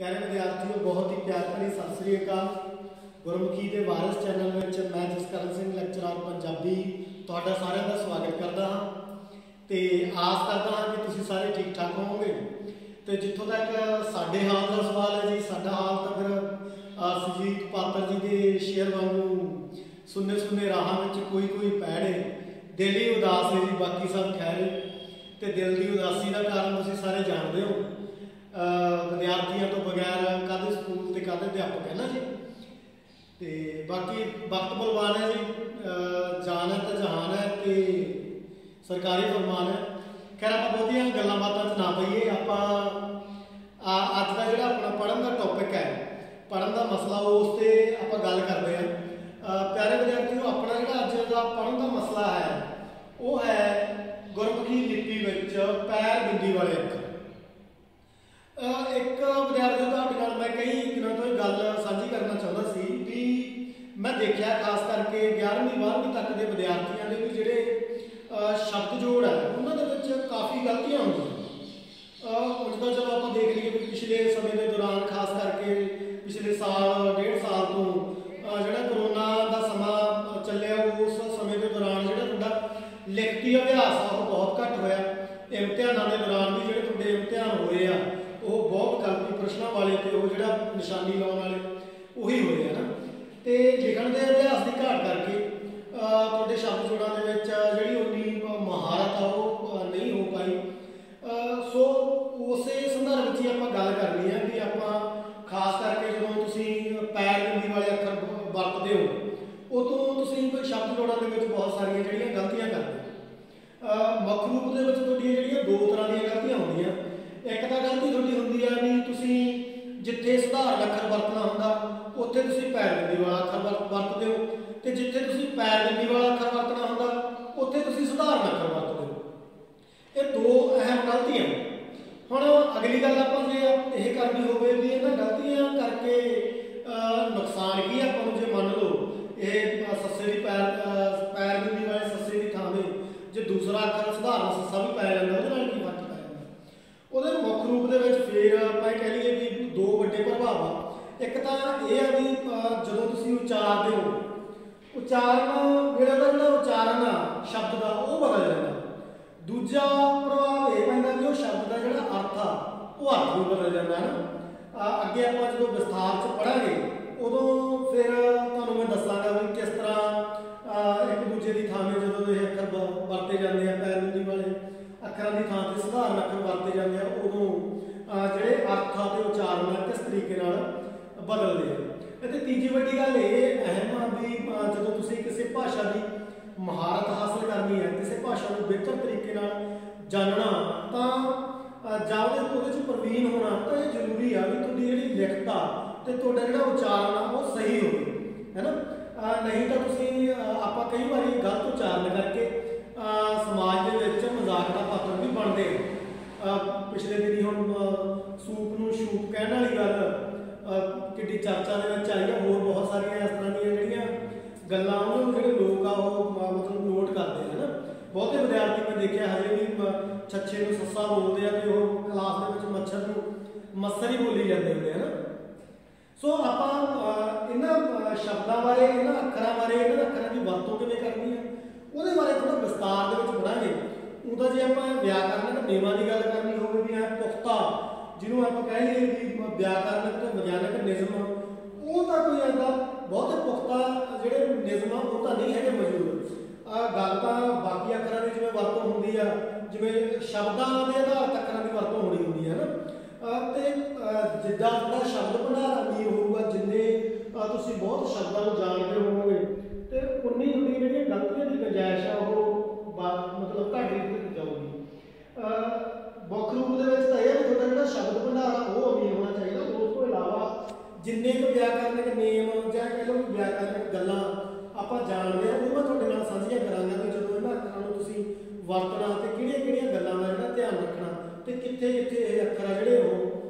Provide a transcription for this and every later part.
प्यारे विद्यार्थियों, बहुत ही प्यार भरी सत श्री अकाल। गुरमुखी के वारिस चैनल में मैं जसकरण सिंह लैक्चरर पंजाबी तुहाडा सारिਆਂ का स्वागत करता हाँ तो आस करता हाँ कि तुसीं सारे ठीक ठाक होवोगे। तो जितों तक साडे हाल का सवाल है जी, साडा हाल तो फिर सुजीत पात्र जी के शेर वांगू सुन्ने सुन्ने राहां विच कोई कोई पैड़ है, दिल ही उदास है जी, बाकी सब खैर है। तो दिल की उदासी का कारण तुसीं सारे जानते हो, विद्यार्थियों तो बगैर कदे स्कूल ते कदे अध्यापक है ना जी। तो बाकी वक्त बलवान है जी, जान है तो जहान है तो सरकारी फरमान है। खैर आप बहुतियां गल्लां बातां च ना पईए, आप अज का जिहड़ा अपना पढ़न का टॉपिक है, पढ़न का मसला उस पर आप गल करते हैं। प्यारे विद्यार्थियों, अपना जिहड़ा अज का पढ़न का मसला है वो है गुरमुखी लिपि विच पैर बिंदी वाले अक्षर। एक विद्यार्थी तुहाडे मैं कई दिनों तो गल साझी करना चाहता सी भी मैं देखा खास करके 11वीं 12वीं तक के विद्यार्थियों के भी जोड़े शब्द जोड़ है उन्होंने काफ़ी गलतियां होंगी। उनका चलो आप देख लीए भी पिछले समय के दौरान खास करके पिछले साल डेढ़ साल तो जो कोरोना का समा चलिया उस समय के दौरान जो लिखती अभ्यास है वो बहुत घट होया। इम्तिहानों के दौरान भी जो थोड़े इम्तिहान होए आ वो बहुत गलती प्रश्नों वाले तो वो जो निशानी लाने वाले उही होए है ना। तो लिखण के अभ्यास की घाट करके थोड़े शब्द जोड़ों के जी उन्नी महारत आ वो नहीं हो पाई। सो उस संदर्भ में आप गल करनी है भी आप खास करके जो तुम पैर बिंदी वाले अखर वरतते हो उदों तुम शब्द जोड़ों के बहुत सारिया जो गलतियां करते हो। मुख रूप के दो तरह दी गलतियां होंदियां। एक तो गलती थोड़ी होंदी है भी तुसी जिथे सुधारण अखर वरतना होंदा उत्थे तुसी पैर बिंदी वाला अखर वरतते हो, तो जिथे तुसी पैर बिंदी वाला अखर वरतना होंदा उत्थे तुसी सुधारण अखर वरतते हो। ये दो अहम गलतियां। हुण अगली गल आपां जे यह करनी होवे भी इन्हां गलतियां करके नुकसान की है। आपां जे मान लो ये सस्से की पैर बिंदी वाले सस्से की थां ते जे दूसरा अखर सुधारण सस्सा भी पै जांदा उहदे नाल की फर्क पै जांदा। ਉਹਦੇ ਮੁੱਖ ਰੂਪ ਦੇ ਵਿੱਚ ਫਿਰ ਆਪਾਂ ਕਹਿ ਲਈਏ ਵੀ ਦੋ ਵੱਡੇ ਪ੍ਰਭਾਵ ਆ। ਇੱਕ ਤਾਂ ਇਹ ਆ ਵੀ ਜਦੋਂ ਤੁਸੀਂ ਉਚਾਰਦੇ ਹੋ ਉਚਾਰਨ ਜਿਹੜਾ ਉਚਾਰਨ ਆ ਸ਼ਬਦ ਦਾ ਉਹ ਬਦਲ ਜਾਂਦਾ। ਦੂਜਾ ਪ੍ਰਭਾਵ ਇਹ ਪੈਂਦਾ ਵੀ ਉਹ ਸ਼ਬਦ ਦਾ ਜਿਹੜਾ ਅਰਥ ਆ ਉਹ ਅਰਥ ਵੀ ਬਦਲ ਜਾਂਦਾ ਹੈ ਨਾ। ਅੱਗੇ ਆਪਾਂ ਜਦੋਂ ਵਿਸਥਾਰ 'ਚ ਪੜਾਂਗੇ ਉਦੋਂ ਫਿਰ ਤੁਹਾਨੂੰ ਮੈਂ ਦੱਸਾਂਗਾ ਵੀ ਕਿਸ ਤਰ੍ਹਾਂ ਇੱਕ ਦੂਜੇ ਦੀ ਥਾਂ 'ਤੇ ਜਦੋਂ ਇਹ ਅੱਖਰ ਵਰਤੇ ਜਾਂਦੇ ਆ ਪੈਰ ਬਿੰਦੀ ਵਾਲੇ ਅੱਖਰਾਂ ਦੀ ਥਾਂ 'ਤੇ ਸਧਾਰਨ ਅੱਖਰ ਵਰਤੇ ਜਾਂਦੇ ਆ ਉਦੋਂ ਜਿਹੜੇ ਅਰਥ ਆ ਤੇ ਉਚਾਰਨ ਕਿਸ ਤਰੀਕੇ ਨਾਲ ਬਦਲਦੇ ਆ। ਅਤੇ ਤੀਜੀ ਵੱਡੀ ਗੱਲ ਇਹ ਅਹਿਮ ਆ ਵੀ ਜਦੋਂ ਤੁਸੀਂ ਕਿਸੇ ਭਾਸ਼ਾ ਦੀ ਮਹਾਰਤ ਹਾਸਲ ਕਰਨੀ ਹੈ, ਕਿਸੇ ਭਾਸ਼ਾ ਨੂੰ ਬਿਹਤਰ ਤਰੀਕੇ ਨਾਲ ਜਾਣਨਾ ਤਾਂ ਜਾਂ ਉਹਦੇ 'ਚ ਪ੍ਰਵੀਨ ਹੋਣਾ ਤਾਂ ਇਹ ਜ਼ਰੂਰੀ ਆ ਵੀ ਤੁਹਾਡੀ ਜਿਹੜੀ ਲਿਖਤ ਆ ਤੇ ਤੁਹਾਡਾ ਜਿਹੜਾ ਉਚਾਰਨ ਆ ਉਹ ਸਹੀ ਹੋਵੇ, ਹੈ ਨਾ। नहीं तो तुसीं आप कई बार गलत उच्चारण करके समाज के मजाक का पात्र भी बनते। पिछले दिन हम सूप नूं शूप कहने वाली गल कि चर्चा के आई है। होर बहुत सारिया इस तरह दीयां गल्लां उन्होंने जो लोग आ मतलब नोट करते हैं ना। बहुते विद्यार्थी मैं देखा हजे भी छच्छे नूं सस्सा बोलते हैं तो क्लास के मच्छर नूं मस्सर ही बोली जाते होंगे है ना। सो आप इन्हां शब्दों बारे इन्हां अखरां बारे इन्हां अखरां की वरतों किवें करनी है उहदे बारे थोड़ा विस्तार दे विच पढ़ांगे। उहदा जे आपां व्याकरण ते नियमां की गल करनी होवे भी पुख्ता जिन्हों आप कह लईए भी व्याकरणक ते विज्ञानक नियम वो तो कोई ऐसा बहुत पुख्ता जिहड़े नियम आ वो तो नहीं है मौजूद। गल तो बाकी अखरां की जिवें वरतों हुंदी आ जिवें शब्दां दे आधार अखरां की वरतों होनी हुंदी है ना। जिदा थोड़ा शब्द भंडार अमीर होगा जिन्ने तुसीं बहुत शब्दों को जानते होवोगे तो उन्नी थोड़ी जिहड़ियां गलतियां की गुंजाइश है वो मतलब घट जाऊगी। मुख रूप के तो यह थोड़ा जो शब्द भंडार है वो अमीर होना चाहिए। उस तो इलावा जिन्ने को व्याकरणिक नियम या कह लो व्याकरणिक गल्लां आपां जानते हैं वो मैं तुहाडे नाल साझीआं करांगा कि जदों इन्हां अखरां नूं तुसीं वरतना ते किहड़ियां-किहड़ियां गल्लां दा जिहड़ा ध्यान रखना ते कित्थे-कित्थे ये अखर जिहड़े वो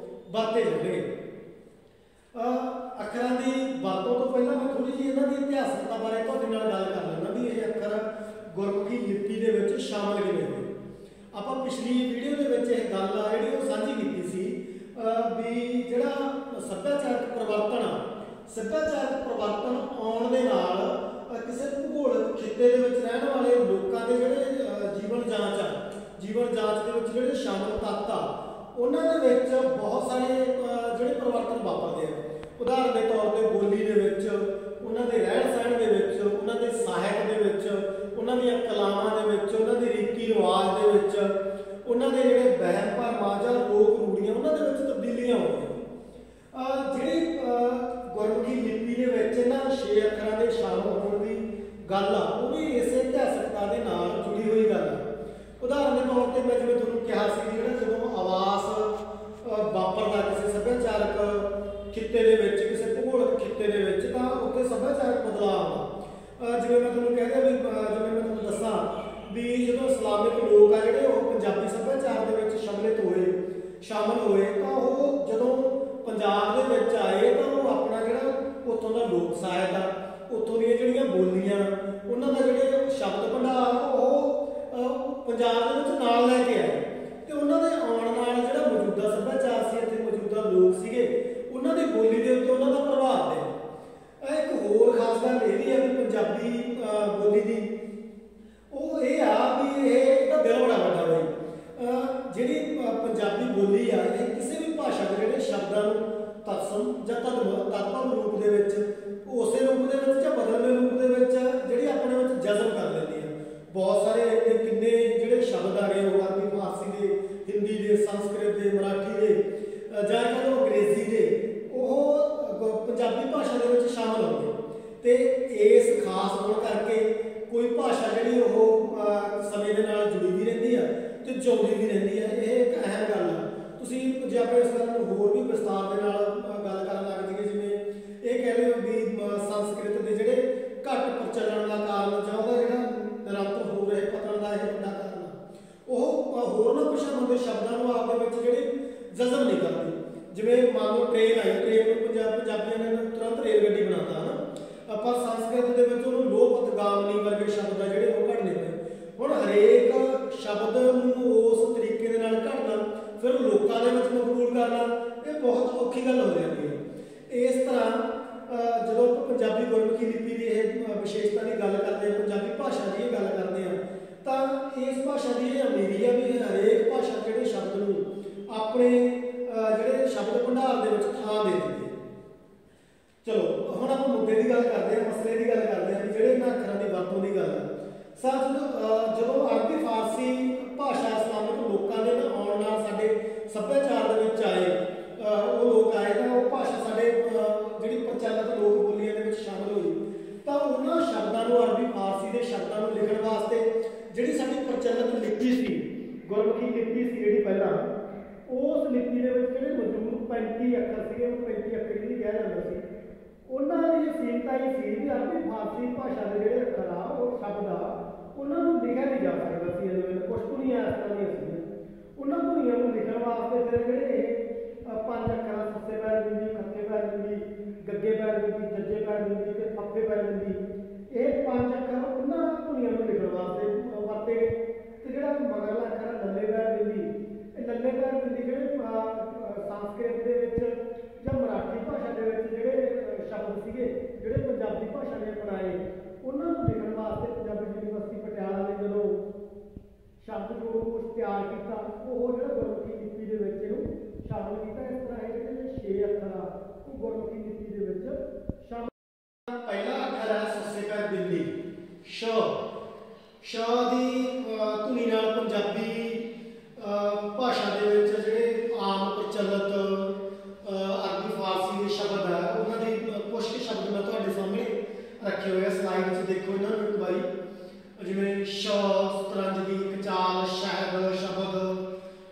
वरते जाणगे। अखरां की वरतों तो पहला मैं थोड़ी जी इन्हां दी इतिहासकता बारे तुहाडे नाल गल कर लैंदा भी ये अखर गुरमुखी लिपि दे विच शामिल किवें होए। आपां पिछली वीडियो दे विच इह गल आ जिहड़ी साझी कीती सी ਵੀ ਜਿਹੜਾ ਸੱਭਿਆਚਾਰਕ ਪਰਿਵਰਤਨ ਆ, ਸੱਭਿਆਚਾਰਕ ਪਰਿਵਰਤਨ ਆਉਣ ਦੇ ਨਾਲ ਕਿਸੇ ਭੂਗੋਲਿਕ ਖਿੱਤੇ ਦੇ ਵਿੱਚ ਰਹਿਣ ਵਾਲੇ ਲੋਕਾਂ ਦੇ ਜਿਹੜੇ ਜੀਵਨ ਜਾਂਚ ਆ, ਜੀਵਨ ਜਾਂਚ ਦੇ ਵਿੱਚ ਜਿਹੜੇ ਸ਼ਾਮਲ ਤੱਤ ਆ, ਉਹਨਾਂ ਦੇ ਵਿੱਚ ਬਹੁਤ ਸਾਰੇ ਜਿਹੜੇ ਪਰਿਵਰਤਨ ਵਾਪਰਦੇ ਆ। ਉਦਾਹਰਨ ਦੇ ਤੌਰ ਤੇ ਬੋਲੀ ਦੇ ਵਿੱਚ, ਉਹਨਾਂ ਦੇ ਰਹਿਣ ਸਹਿਣ ਦੇ ਵਿੱਚ, ਉਹਨਾਂ ਦੇ ਸਾਹਿਤ ਦੇ ਵਿੱਚ, ਉਹਨਾਂ ਦੀਆਂ ਕਲਾਵਾਂ ਦੇ ਵਿੱਚ, ਉਹਨਾਂ ਦੇ ਰੀਤੀ ਰਿਵਾਜ ਦੇ ਵਿੱਚ, ਉਹਨਾਂ ਦੇ ਜਿਹੜੇ ਵਹਿਮ ਭਰਮਾਂ ਜਾਂ ਲੋਕ ਰੂੜੀਆਂ, ਉਹਨਾਂ ਦੇ ਵਿੱਚ ਤਬਦੀਲੀਆਂ ਆਉਂਦੀਆਂ। ਜਿਹੜੀ ਗੁਰਮੁਖੀ ਲਿਪੀ ਦੇ ਵਿੱਚ ਇਹਨਾਂ 6 ਅੱਖਰਾਂ ਦੇ ਸ਼ਾਮਲ ਹੋਣ ਦੀ ਗੱਲ ਆ, ਉਹ ਵੀ ਇਸੇ ਇਤਿਹਾਸਕਤਾ ਦੇ ਨਾਲ ਜੁੜੀ ਹੋਈ ਗੱਲ ਆ। ਉਦਾਹਰਨ ਦੇ ਤੌਰ ਤੇ ਮੈਂ ਜਿਵੇਂ ਤੁਹਾਨੂੰ ਕਿਹਾ ਸੀ, ਜਿਹੜਾ ਜਦੋਂ ਆਵਾਸ ਵਾਪਰਦਾ ਕਿਸੇ ਸੱਭਿਆਚਾਰਕ ਖਿੱਤੇ ਦੇ ਵਿੱਚ, ਕਿਸੇ ਭੂਗੋਲਿਕ ਖਿੱਤੇ ਦੇ ਵਿੱਚ, ਤਾਂ ਉੱਥੇ ਸੱਭਿਆਚਾਰਕ ਬਦਲਾਅ ਆਉਂਦਾ। ਜਿਵੇਂ ਮੈਂ ਤੁਹਾਨੂੰ ਕਹਿ ਦਿਆਂ ਵੀ, ਜਿਵੇਂ ਮੈਂ ਤੁਹਾਨੂੰ ਦੱਸਾਂ ਵੀ ਜਦੋਂ ਇਸਲਾਮਿਕ ਲੋਕ ਆ ਜਿਹੜੇ ਉਹ ਪੰਜਾਬੀ ਸੱਭਿਆਚਾਰ ਦੇ ਵਿੱਚ ਸ਼ਾਮਲ ਹੋਏ, ਤਾਂ ਉਹ ਜਦੋਂ ਪੰਜਾਬ ਦੇ ਵਿੱਚ ਆਏ ਤਾਂ ਉਹ ਆਪਣਾ ਜਿਹੜਾ ਉੱਥੋਂ ਦਾ ਲੋਕ ਸਾਹਿਤ ਆ, ਉੱਥੋਂ ਦੀਆਂ ਜਿਹੜੀਆਂ ਬੋਲੀਆਂ, ਉਹਨਾਂ ਦਾ ਜਿਹੜੇ ਸ਼ਬਦ ਭੰਡਾਰ ਉਹ ਪੰਜਾਬ ਦੇ ਵਿੱਚ ਨਾਲ ਲੈ ਕੇ ਆਏ। ਤੇ ਉਹਨਾਂ ਦੇ ਆਉਣ ਨਾਲ ਜਿਹੜਾ ਮੌਜੂਦਾ ਸੱਭਿਆਚਾਰ ਸੀ, ਇੱਥੇ ਮੌਜੂਦਾ ਲੋਕ ਸੀਗੇ, ਉਹਨਾਂ ਦੀ ਬੋਲੀ ਦੇ ਉੱਤੇ ਉਹਨਾਂ ਦਾ ਪ੍ਰਭਾਵ ਪਿਆ। ਇੱਕ ਹੋਰ ਖਾਸ ਗੱਲ ਇਹ ਵੀ ਹੈ ਵੀ ਪੰਜਾਬੀ ਬੋਲੀ ਦੀ ਉਹ ਇਹ ਆ ਵੀ ਇਹਦਾ ਦਿਲ ਬੜਾ ਵੱਡਾ ਬਈ। ਜਿਹੜੀ ਪੰਜਾਬੀ ਬੋਲੀ ਆ, ਇਹ ਕਿਸੇ ਵੀ ਭਾਸ਼ਾ ਦੇ ਜਿਹੜੇ ਸ਼ਬਦਾਂ ਨੂੰ ਤਤਸਮ ਜਾਂ ਤਤਭਵ ਰੂਪ ਦੇ ਵਿੱਚ, ਉਸੇ ਰੂਪ ਦੇ ਵਿੱਚ ਜਾਂ ਬਦਲਵੇਂ ਰੂਪ ਦੇ ਵਿੱਚ ਜਿਹੜੀ ਆਪਣੇ ਵਿੱਚ ਜਜ਼ਬ ਕਰ ਲੈਂਦੀ ਆ। ਬਹੁਤ ਸਾਰੇ ਕਿੰਨੇ ਜਿਹੜੇ ਸ਼ਬਦ ਆ ਗਏ ਉਹ ਅਰਬੀ, ਫਾਰਸੀ ਦੇ, ਹਿੰਦੀ ਦੇ, ਸੰਸਕ੍ਰਿਤ ਦੇ, ਮਰਾਠੀ ਦੇ ਜਾਂ ਕਹਿੰਦੇ ਅੰਗਰੇਜ਼ੀ ਦੇ, ਉਹ ਪੰਜਾਬੀ ਭਾਸ਼ਾ ਦੇ ਵਿੱਚ ਸ਼ਾਮਲ ਹੋ ਗਏ। ਤੇ ਇਸ ਖਾਸ ਹੋਣ ਕਰਕੇ ਕੋਈ ਭਾਸ਼ਾ ਜਿਹੜੀ ਉਹ ਸਮੇਂ ਦੇ ਨਾਲ ਜੁੜੀ ਵੀ ਰਹਿੰਦੀ ਆ ਤੇ ਜਿਉਂਦੀ ਵੀ ਰਹਿੰਦੀ ਆ। ਇਹ ਇੱਕ ਅਹਿਮ ਗੱਲ ਆ। ਤੁਸੀਂ ਜੇ ਆਪਾਂ ਇਸ ਗੱਲ ਨੂੰ ਹੋਰ ਵੀ ਵਿਸਤਾਰ ਦੇ ਨਾਲ ਗੱਲ ਕਰਨ ਲੱਗ ਜਾਈਏ, ਜਿਵੇਂ ਇਹ ਕਹਿ ਲਿਓ ਵੀ ਸੰਸਕ੍ਰਿਤ ਦੇ ਜਿਹੜੇ ਘੱਟ ਪ੍ਰਚਲਣ ਦਾ ਕਾਰਨ ਜਾਂ ਉਹਦਾ ਜਿਹੜਾ ਨਿਰੰਤਰ ਹੋ ਰਹੇ ਪਤਨ ਦਾ ਇਹ ਵੱਡਾ ਕਾਰਨ ਆ, ਉਹ ਹੋਰਨਾਂ ਭਾਸ਼ਾਵਾਂ ਦੇ ਸ਼ਬਦਾਂ ਨੂੰ ਆਪਦੇ ਵਿੱਚ ਜਿਹੜੇ ਜਜ਼ਬ ਨਹੀਂ ਕਰਦੇ। ਜਿਵੇਂ ਮੰਨ ਲਓ ਟ੍ਰੇਨ ਆਈ, ਟ੍ਰੇਨ ਨੂੰ ਪੰਜਾਬੀਆਂ ਨੇ ਤੁਰੰਤ ਰੇਲ ਗੱਡੀ ਬਣਾਤਾ ਹੈ ਨਾ। ਆਪਾਂ ਸੰਸਕ੍ਰਿਤ ਦੇ ਵਿੱਚ ਉਹਨੂੰ ਲੋਪਤ ਗਾਮਨੀ ਵਰਗੇ ਸ਼ਬਦ ਆ ਜਿਹੜੇ ਉਹ ਘੜਨੇ ਪਏ। ਹੁਣ ਹਰੇਕ ਸ਼ਬਦ ਨੂੰ ਉਸ ਤਰੀਕੇ ਦੇ ਨਾਲ ਘੜਨਾ, ਫਿਰ ਲੋਕਾਂ ਦੇ ਵਿੱਚ ਮਕਬੂਲ ਕਰਨਾ, ਇਹ ਬਹੁਤ ਔਖੀ ਗੱਲ ਹੋ ਜਾਂਦੀ ਹੈ। ਇਸ ਤਰ੍ਹਾਂ ਜਦੋਂ ਆਪਾਂ ਪੰਜਾਬੀ ਗੁਰਮੁਖੀ ਲਿਪੀ ਦੀ ਇਹ ਵਿਸ਼ੇਸ਼ਤਾ ਦੀ ਗੱਲ ਕਰਦੇ ਹਾਂ, ਪੰਜਾਬੀ ਭਾਸ਼ਾ ਦੀ ਇਹ ਗੱਲ ਕਰਦੇ ਹਾਂ, ਤਾਂ ਇਸ ਭਾਸ਼ਾ ਦੀ ਇਹ ਅਮੀਰੀ ਹੈ ਵੀ ਹਰੇਕ ਭਾਸ਼ਾ ਜਿਹੜੇ ਸ਼ਬਦ ਨੂੰ ਆਪਣੇ ਜਿਹੜੇ ਸ਼ਬਦ ਭੰਡਾਰ ਦੇ ਵਿੱਚ ਥਾਂ ਦੇ ਦਿੰਦੀ ਹੈ। ਚਲੋ ਹੁਣ ਆਪਾਂ ਮੁੱਦੇ ਦੀ ਗੱਲ ਕਰਦੇ ਹਾਂ, ਮਸਲੇ ਦੀ ਗੱਲ ਕਰਦੇ ਹਾਂ ਵੀ ਜਿਹੜੇ ਇਹਨਾਂ ਅੱਖਰਾਂ ਦੀ ਵਰਤੋਂ ਦੀ ਗੱਲ ਹੈ। ਜਦੋਂ ਅਰਬੀ ਫਾਰਸੀ ਭਾਸ਼ਾ ਇਸਲਾਮਿਕ ਲੋਕਾਂ ਦੇ ਆਉਣ ਨਾਲ ਸਾਡੇ ਸੱਭਿਆਚਾਰ ਦੇ ਵਿੱਚ ਆਏ, ਉਹ ਲੋਕ ਆਏ ਤਾਂ ਉਹ ਭਾਸ਼ਾ ਸਾਡੇ ਜਿਹੜੀ ਪ੍ਰਚਲਿਤ ਲੋਕ ਬੋਲੀਆਂ ਦੇ ਵਿੱਚ ਸ਼ਾਮਲ ਹੋਈ, ਤਾਂ ਉਹਨਾਂ ਸ਼ਬਦਾਂ ਨੂੰ, ਅਰਬੀ ਫਾਰਸੀ ਦੇ ਸ਼ਬਦਾਂ ਨੂੰ ਲਿਖਣ ਵਾਸਤੇ ਜਿਹੜੀ ਸਾਡੀ ਪ੍ਰਚਲਿਤ ਲਿਪੀ ਸੀ, ਗੁਰਮੁਖੀ ਲਿਪੀ ਸੀ ਜਿਹੜੀ ਪਹਿਲਾਂ, ਉਸ ਲਿਪੀ ਦੇ ਵਿੱਚ ਜਿਹੜੇ ਮੌਜੂਦ 35 ਅੱਖਰ ਸੀਗੇ, ਉਹ 35 ਅੱਖਰ ਹੀ ਕਿਹਾ ਜਾਂਦਾ ਸੀ। ਉਹਨਾਂ ਦੀ ਸੀਮਤਾ ਹੀ ਸੀ ਵੀ ਅਰਬੀ ਫਾਰਸੀ ਭਾਸ਼ਾ ਦੇ ਜਿਹੜੇ ਅੱਖਰ ਆ, ਉਹ ਸ਼ਬਦ ਆ, ਉਹਨਾਂ ਨੂੰ ਲਿਖਿਆ ਨਹੀਂ ਜਾ ਸਕਦਾ ਸੀ। ਇਹਦੇ ਵਿੱਚ ਕੁਛ ਧੁਨੀਆਂ ਇਸ ਤਰ੍ਹਾਂ ਦੀਆਂ ਸੀਗੀਆਂ, ਉਹਨਾਂ ਧੁਨੀਆਂ ਨੂੰ ਲਿਖਣ ਵਾਸਤੇ ਫਿਰ ਜਿਹੜੇ 5 ਅੱਖਰ, ਸੱਸੇ ਪੈਰ ਬਿੰਦੀ, ਖੱਤੇ ਪੈਰ ਬਿੰਦੀ, ਗੱਗੇ ਪੈਰ ਬਿੰਦੀ, ਜੱਜੇ ਪੈਰ ਬਿੰਦੀ ਤੇ ਫੱਫੇ ਪੈਰ ਬਿੰਦੀ, ਇਹ 5 ਅੱਖਰ ਉਹਨਾਂ ਧੁਨੀਆਂ ਨੂੰ ਲਿਖਣ ਵਾਸਤੇ ਵਰਤੇ। ਤੇ ਜਿਹੜਾ ਮਗਰਲਾ ਅੱਖਰ ਲੱਲੇ ਪੈਰ ਬਿੰਦੀ, ਇਹ ਲੱਲੇ ਪੈਰ ਬਿੰਦੀ ਜਿਹੜੇ ਸੰਸਕ੍ਰਿਤ ਦੇ ਵਿੱਚ ਜਾਂ ਮਰਾਠੀ ਭਾਸ਼ਾ ਦੇ ਵਿੱਚ ਜਿਹੜੇ ਸ਼ਬਦ ਸੀਗੇ, ਜਿਹੜੇ ਪੰਜਾਬੀ ਭਾਸ਼ਾ ਨੇ ਅਪਣਾਏ, ਉਹਨਾਂ ਨੂੰ ਲਿਖਣ ਵਾਸਤੇ ਪੰਜਾਬੀ ਯੂਨੀਵਰਸਿਟੀ ਪਟਿਆਲਾ ਨੇ ਜਦੋਂ ਸ਼ਬਦ ਜੋੜ ਕੋਸ਼ ਤਿਆਰ ਕੀਤਾ, ਉਹ ਜਿਹੜਾ ਗੁਰਮੁਖੀ ਲਿਪੀ ਦੇ ਵਿੱਚ ਇਹਨੂੰ ਸ਼ਾਮਲ ਕੀਤਾ। ਇਸ ਤਰ੍ਹਾਂ ਇਹ ਜਿਹੜੇ 6 ਅੱਖਰ ਆ ਉਹ ਗੁਰਮੁਖੀ ਲਿਪੀ ਦੇ ਵਿੱਚ ਸ਼ਾਮਲ। ਪਹਿਲਾ ਅੱਖਰ ਹੈ ਸੱਸੇ ਪੈਰ ਬਿੰਦੀ, ਸ਼। ਸ਼ ਦੀ ਧੁਨੀ ਨਾਲ ਪੰਜਾਬੀ ਭਾਸ਼ਾ ਦੇ ਵਿੱਚ ਜਿਹੜੇ ਆਮ ਪ੍ਰਚਲਿਤ ਅਰਬੀ ਫਾਰਸੀ ਦੇ ਸ਼ਬਦ ਆ, ਉਹਨਾਂ ਦੇ ਕੁਝ ਕੁ ਸ਼ਬਦ ਮੈਂ ਤੁਹਾਡੇ ਸਾਹਮਣੇ ਰੱਖੇ ਹੋਏ ਆ ਸਲਾਈਡ 'ਚ, ਦੇਖੋ ਇਹਨਾਂ ਨੂੰ ਇੱਕ ਵਾਰੀ। ਜਿਵੇਂ ਸ਼, ਸਤਰੰਜ ਦੀ ਕਚਾਲ, ਸ਼ਹਿਦ, ਸ਼ਬਦ,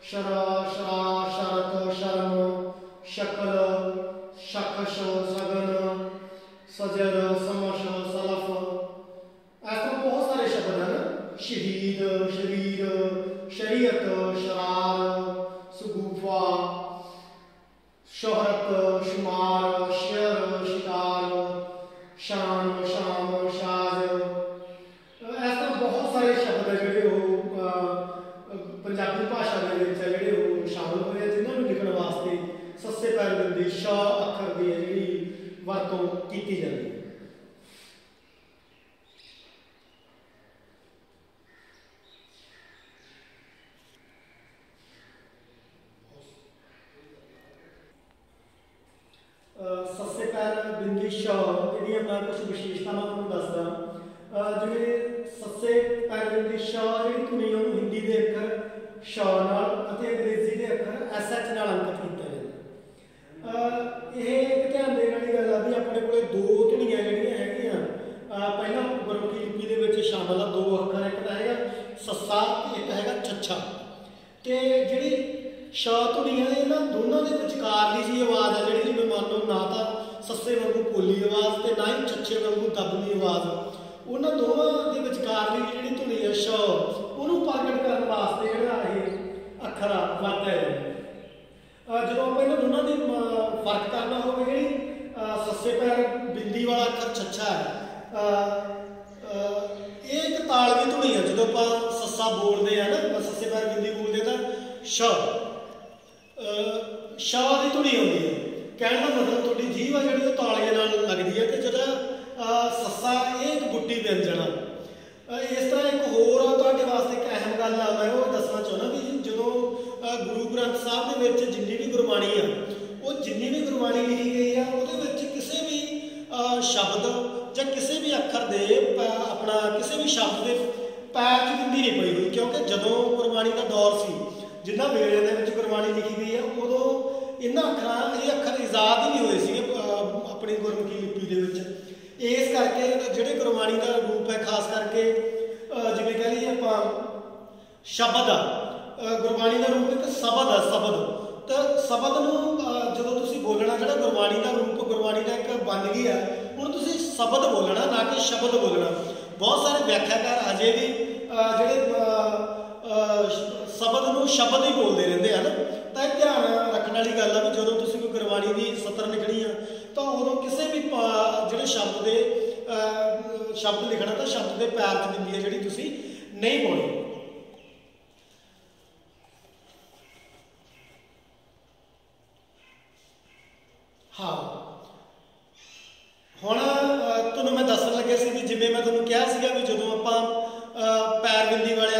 ਸ਼ਰਾ, ਸ਼ਰਾ, ਸ਼ਰਤ, ਸ਼ਰਮ, ਸ਼ਕਲ, ਸ਼ਖਸ਼, ਸਗਨ, ਸਜਰ, ਸਮਸ਼, ਸਲਫ, ਇਸ ਤਰ੍ਹਾਂ ਬਹੁਤ ਸਾਰੇ ਸ਼ਬਦ ਹਨ। ਸ਼ਹੀਦ, ਸ਼ਰੀਰ, ਸ਼ਰੀਅਤ, ਸ਼ਰਾਰ, ਸਗੂਫਾ, ਸ਼ੋਹਰਤ, ਸ਼ੁਮਾਰ, ਸ਼ੇਰ, ਸ਼ਿਕਾਰ, ਸ਼ਾਨ, ਸ਼ਾਮ, ਸ਼ਾਜ, ਇਸ ਤਰ੍ਹਾਂ ਬਹੁਤ ਸਾਰੇ ਸ਼ਬਦ ਹੈ ਜਿਹੜੇ ਉਹ ਪੰਜਾਬੀ ਭਾਸ਼ਾ ਦੇ ਵਿੱਚ ਜਿਹੜੇ ਉਹ ਸ਼ਾਮਲ ਹੋਏ, ਜਿਨ੍ਹਾਂ ਨੂੰ ਲਿਖਣ ਵਾਸਤੇ बिंदी श अखर की जी वरतों की जाती है। सस्से पैर बिंदी श ये मैं कुछ विशेषतावां तुहानूं दसदा। जिवें सस्से पैर बिंदी श जी धुनी हिंदी के अखर श नाल अते अंग्रेजी के अखर SH नाल अंकित किया जाता। ये एक ध्यान देने वाली गल आ भी अपने को दो धुनियां जिहड़ियां हैगियां पहला गुरमुखी लिपि दे विच शामिल आ, दो अखर, एक तां हैगा सस्सा ते एक हैगा छच्छा। ते जिहड़ी श धुनी है इन्हां दोनों के विचकारली जी आवाज़ है जिहड़ी जिवें मान लो ना तो सस्से वांगू पोली आवाज़ ते ना ही छच्छे वांगू दबनी आवाज़, उन्हां दोवां दे विचकारली जिहड़ी धुनी है श उहनूं प्रगट करन वास्ते जिहड़ा इह अखर वरतिया जांदा। जदों आपां इन्हां दोनों दी फर्क करना होवे जिहड़ी सस्से पैर बिंदी वाला अखर छच्छा है ये एक तालवी धुनी है। जदों आपां सस्सा बोलदे हैं ना सस्से पैर बिंदी बोलदे तां श की धुनी आती है। कहने का मतलब थोड़ी जीभ आ जी तालिए लगती है। तो जो सस्सा एक गुट्टी व्यंजन इस तरह एक होर वास्ते एक अहम गल मैं वो दसना चाहना भी जो गुरु ग्रंथ साहब के जिन्नी भी गुरबाणी है वो जिन्नी भी गुरबाणी लिखी गई है वो किसी भी शब्द या किसी भी अखर दे अपना किसी भी शब्द के पैर च बिंदी नहीं पई हुई, क्योंकि जदों गुरबाणी का दौर से जिन्ना वेले के गुरबाणी लिखी गई है उदों इन्हां अखरां ये अखर इजाद ही नहीं हुए सी अपनी गुरमुखी लिपि दे विच। इस करके जिहड़े गुरबाणी का रूप है खास करके जिवें कह लईए आपां शब्द आ गुरबाणी का रूप एक शब्द है। शब्द तो शब्द नूं जदों तुसीं बोलना जिहड़ा गुरबाणी का रूप गुरबाणी का एक बन गई है हुण तुसीं शब्द बोलना ना कि शब्द बोलना। बहुत सारे व्याख्याकार अजे भी जिहड़े शब्द नूं शब्द ही बोलते रहते हैं। तो एक ध्यान रखने वाली गल है भी जो तुम कोई गुरबाणी की सत्र लिखनी है तो उदों किसी भी जोड़े शब्द के शब्द लिखना तो शब्द के पैर च बिंदी है जी तुम नहीं पानी। हाँ हुण तुहानूं मैं दस्सण लग्या सी भी जिवें मैं तुहानूं कहा सीगा भी जदों आपां पैर बिंदी वाले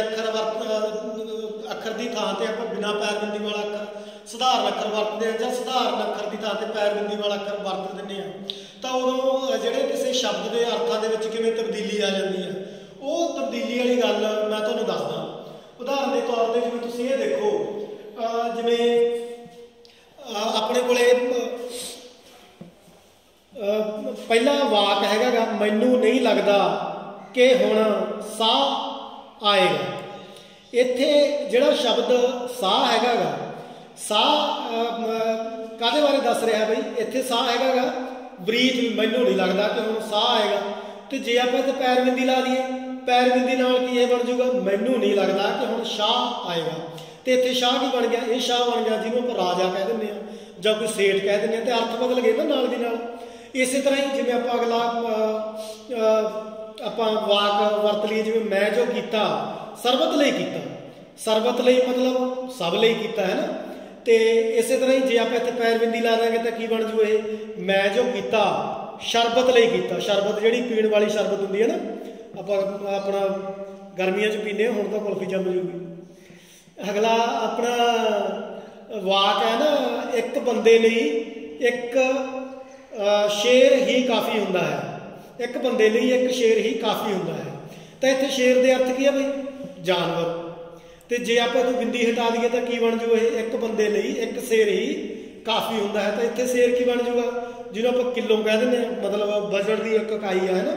अखर की थां ते आपां बिना पैर बिंदी वाला अखर सधारण अखर वरतते हैं या सधारण अखर की थां ते पैर बिंदी वाला अखर वरत दिंदे हैं तो उदों जिहड़े किसी शब्द के अर्थां दे विच किवें तब्दीली आ जाती है वो तब्दीली वाली गल मैं तुहानूं दसदा। उदाहरण के तौर पर जिवें तुसीं ये देखो जिवें अपने कोले पहला वाक हैगा मैनू नहीं लगता कि हुण साह आएगा। इत्थे जिहड़ा शब्द साह हैगा साह काहदे बारे दस रहा बई इत्थे साह हैगा बरीज मैनू नहीं लगता कि हुण साह आएगा। तो जे आपां इत्थे पैर बिंदी ला दईए पैर बिंदी नाल की ये बन जूगा मैनू नहीं लगता कि हुण शाह आएगा। तो इत्थे शाह की बन गया ये शाह बन गया जिन्होंने आपां राजा कह दिंदे आ जां कोई सेठ कह दिंदे आ तो अर्थ बदल गए ना नाल दी नाल। इस तरह ही जिवें आपां अगला आपां वाक वरत लईए जिवें मैं जो कीता सरबत लई कीता सरबत लई मतलब सब लई कीता है ना। तो इस तरह ही जे आप इत्थे पैर बिंदी ला देंगे तो की बन जू ये मैं जो कीता शरबत लई कीता। शरबत जिहड़ी पीण वाली शरबत हुंदी है ना आपां अपना गर्मियां च पीने हुण तां कुल्फी जम जूगी। अगला अपना वाक है ना एक बंदे लई एक शेर ही काफ़ी हुंदा है एक बंदे लई एक शेर ही काफ़ी हुंदा है। तो इत्थे शेर दे अर्थ की है बई जानवर। तो जे आप कोई बिंदी हटा दईए तो की बन जू एक बंदे लई एक शेर ही काफ़ी हुंदा है। तो इत्थे शेर की बन जूगा जिन्होंने आप किलो कह देंगे मतलब वजन की एक इकाई है ना।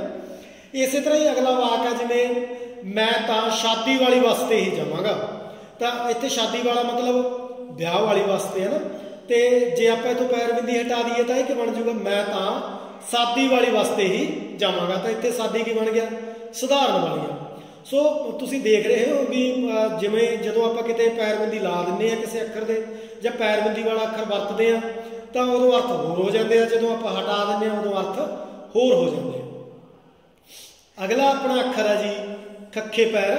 इस तरह ही अगला वाक है जिवें मैं तां शादी वाली वास्ते ही जावांगा। तो इत्थे शादी वाला मतलब ब्याह वाली वास्ते है ना। तो जे आप इतों पैर बिंदी हटा दईए तो यह बन जूगा मैं तां सादी वाली वास्ते ही जावांगा। तो इत्थे सादी की बन गया सधारण वाली। सो तुसीं देख रहे हो भी जिवें जदों आपां किते पैर बिंदी ला दिंदे आ किसी अखर दे जां पैर बिंदी वाला अखर वरतदे आ तो उदों अर्थ होर हो जाते हैं, जदों आपां हटा दिंदे आ उदों अर्थ होर हो जाते हैं। अगला अपना अखर है जी खखे पैर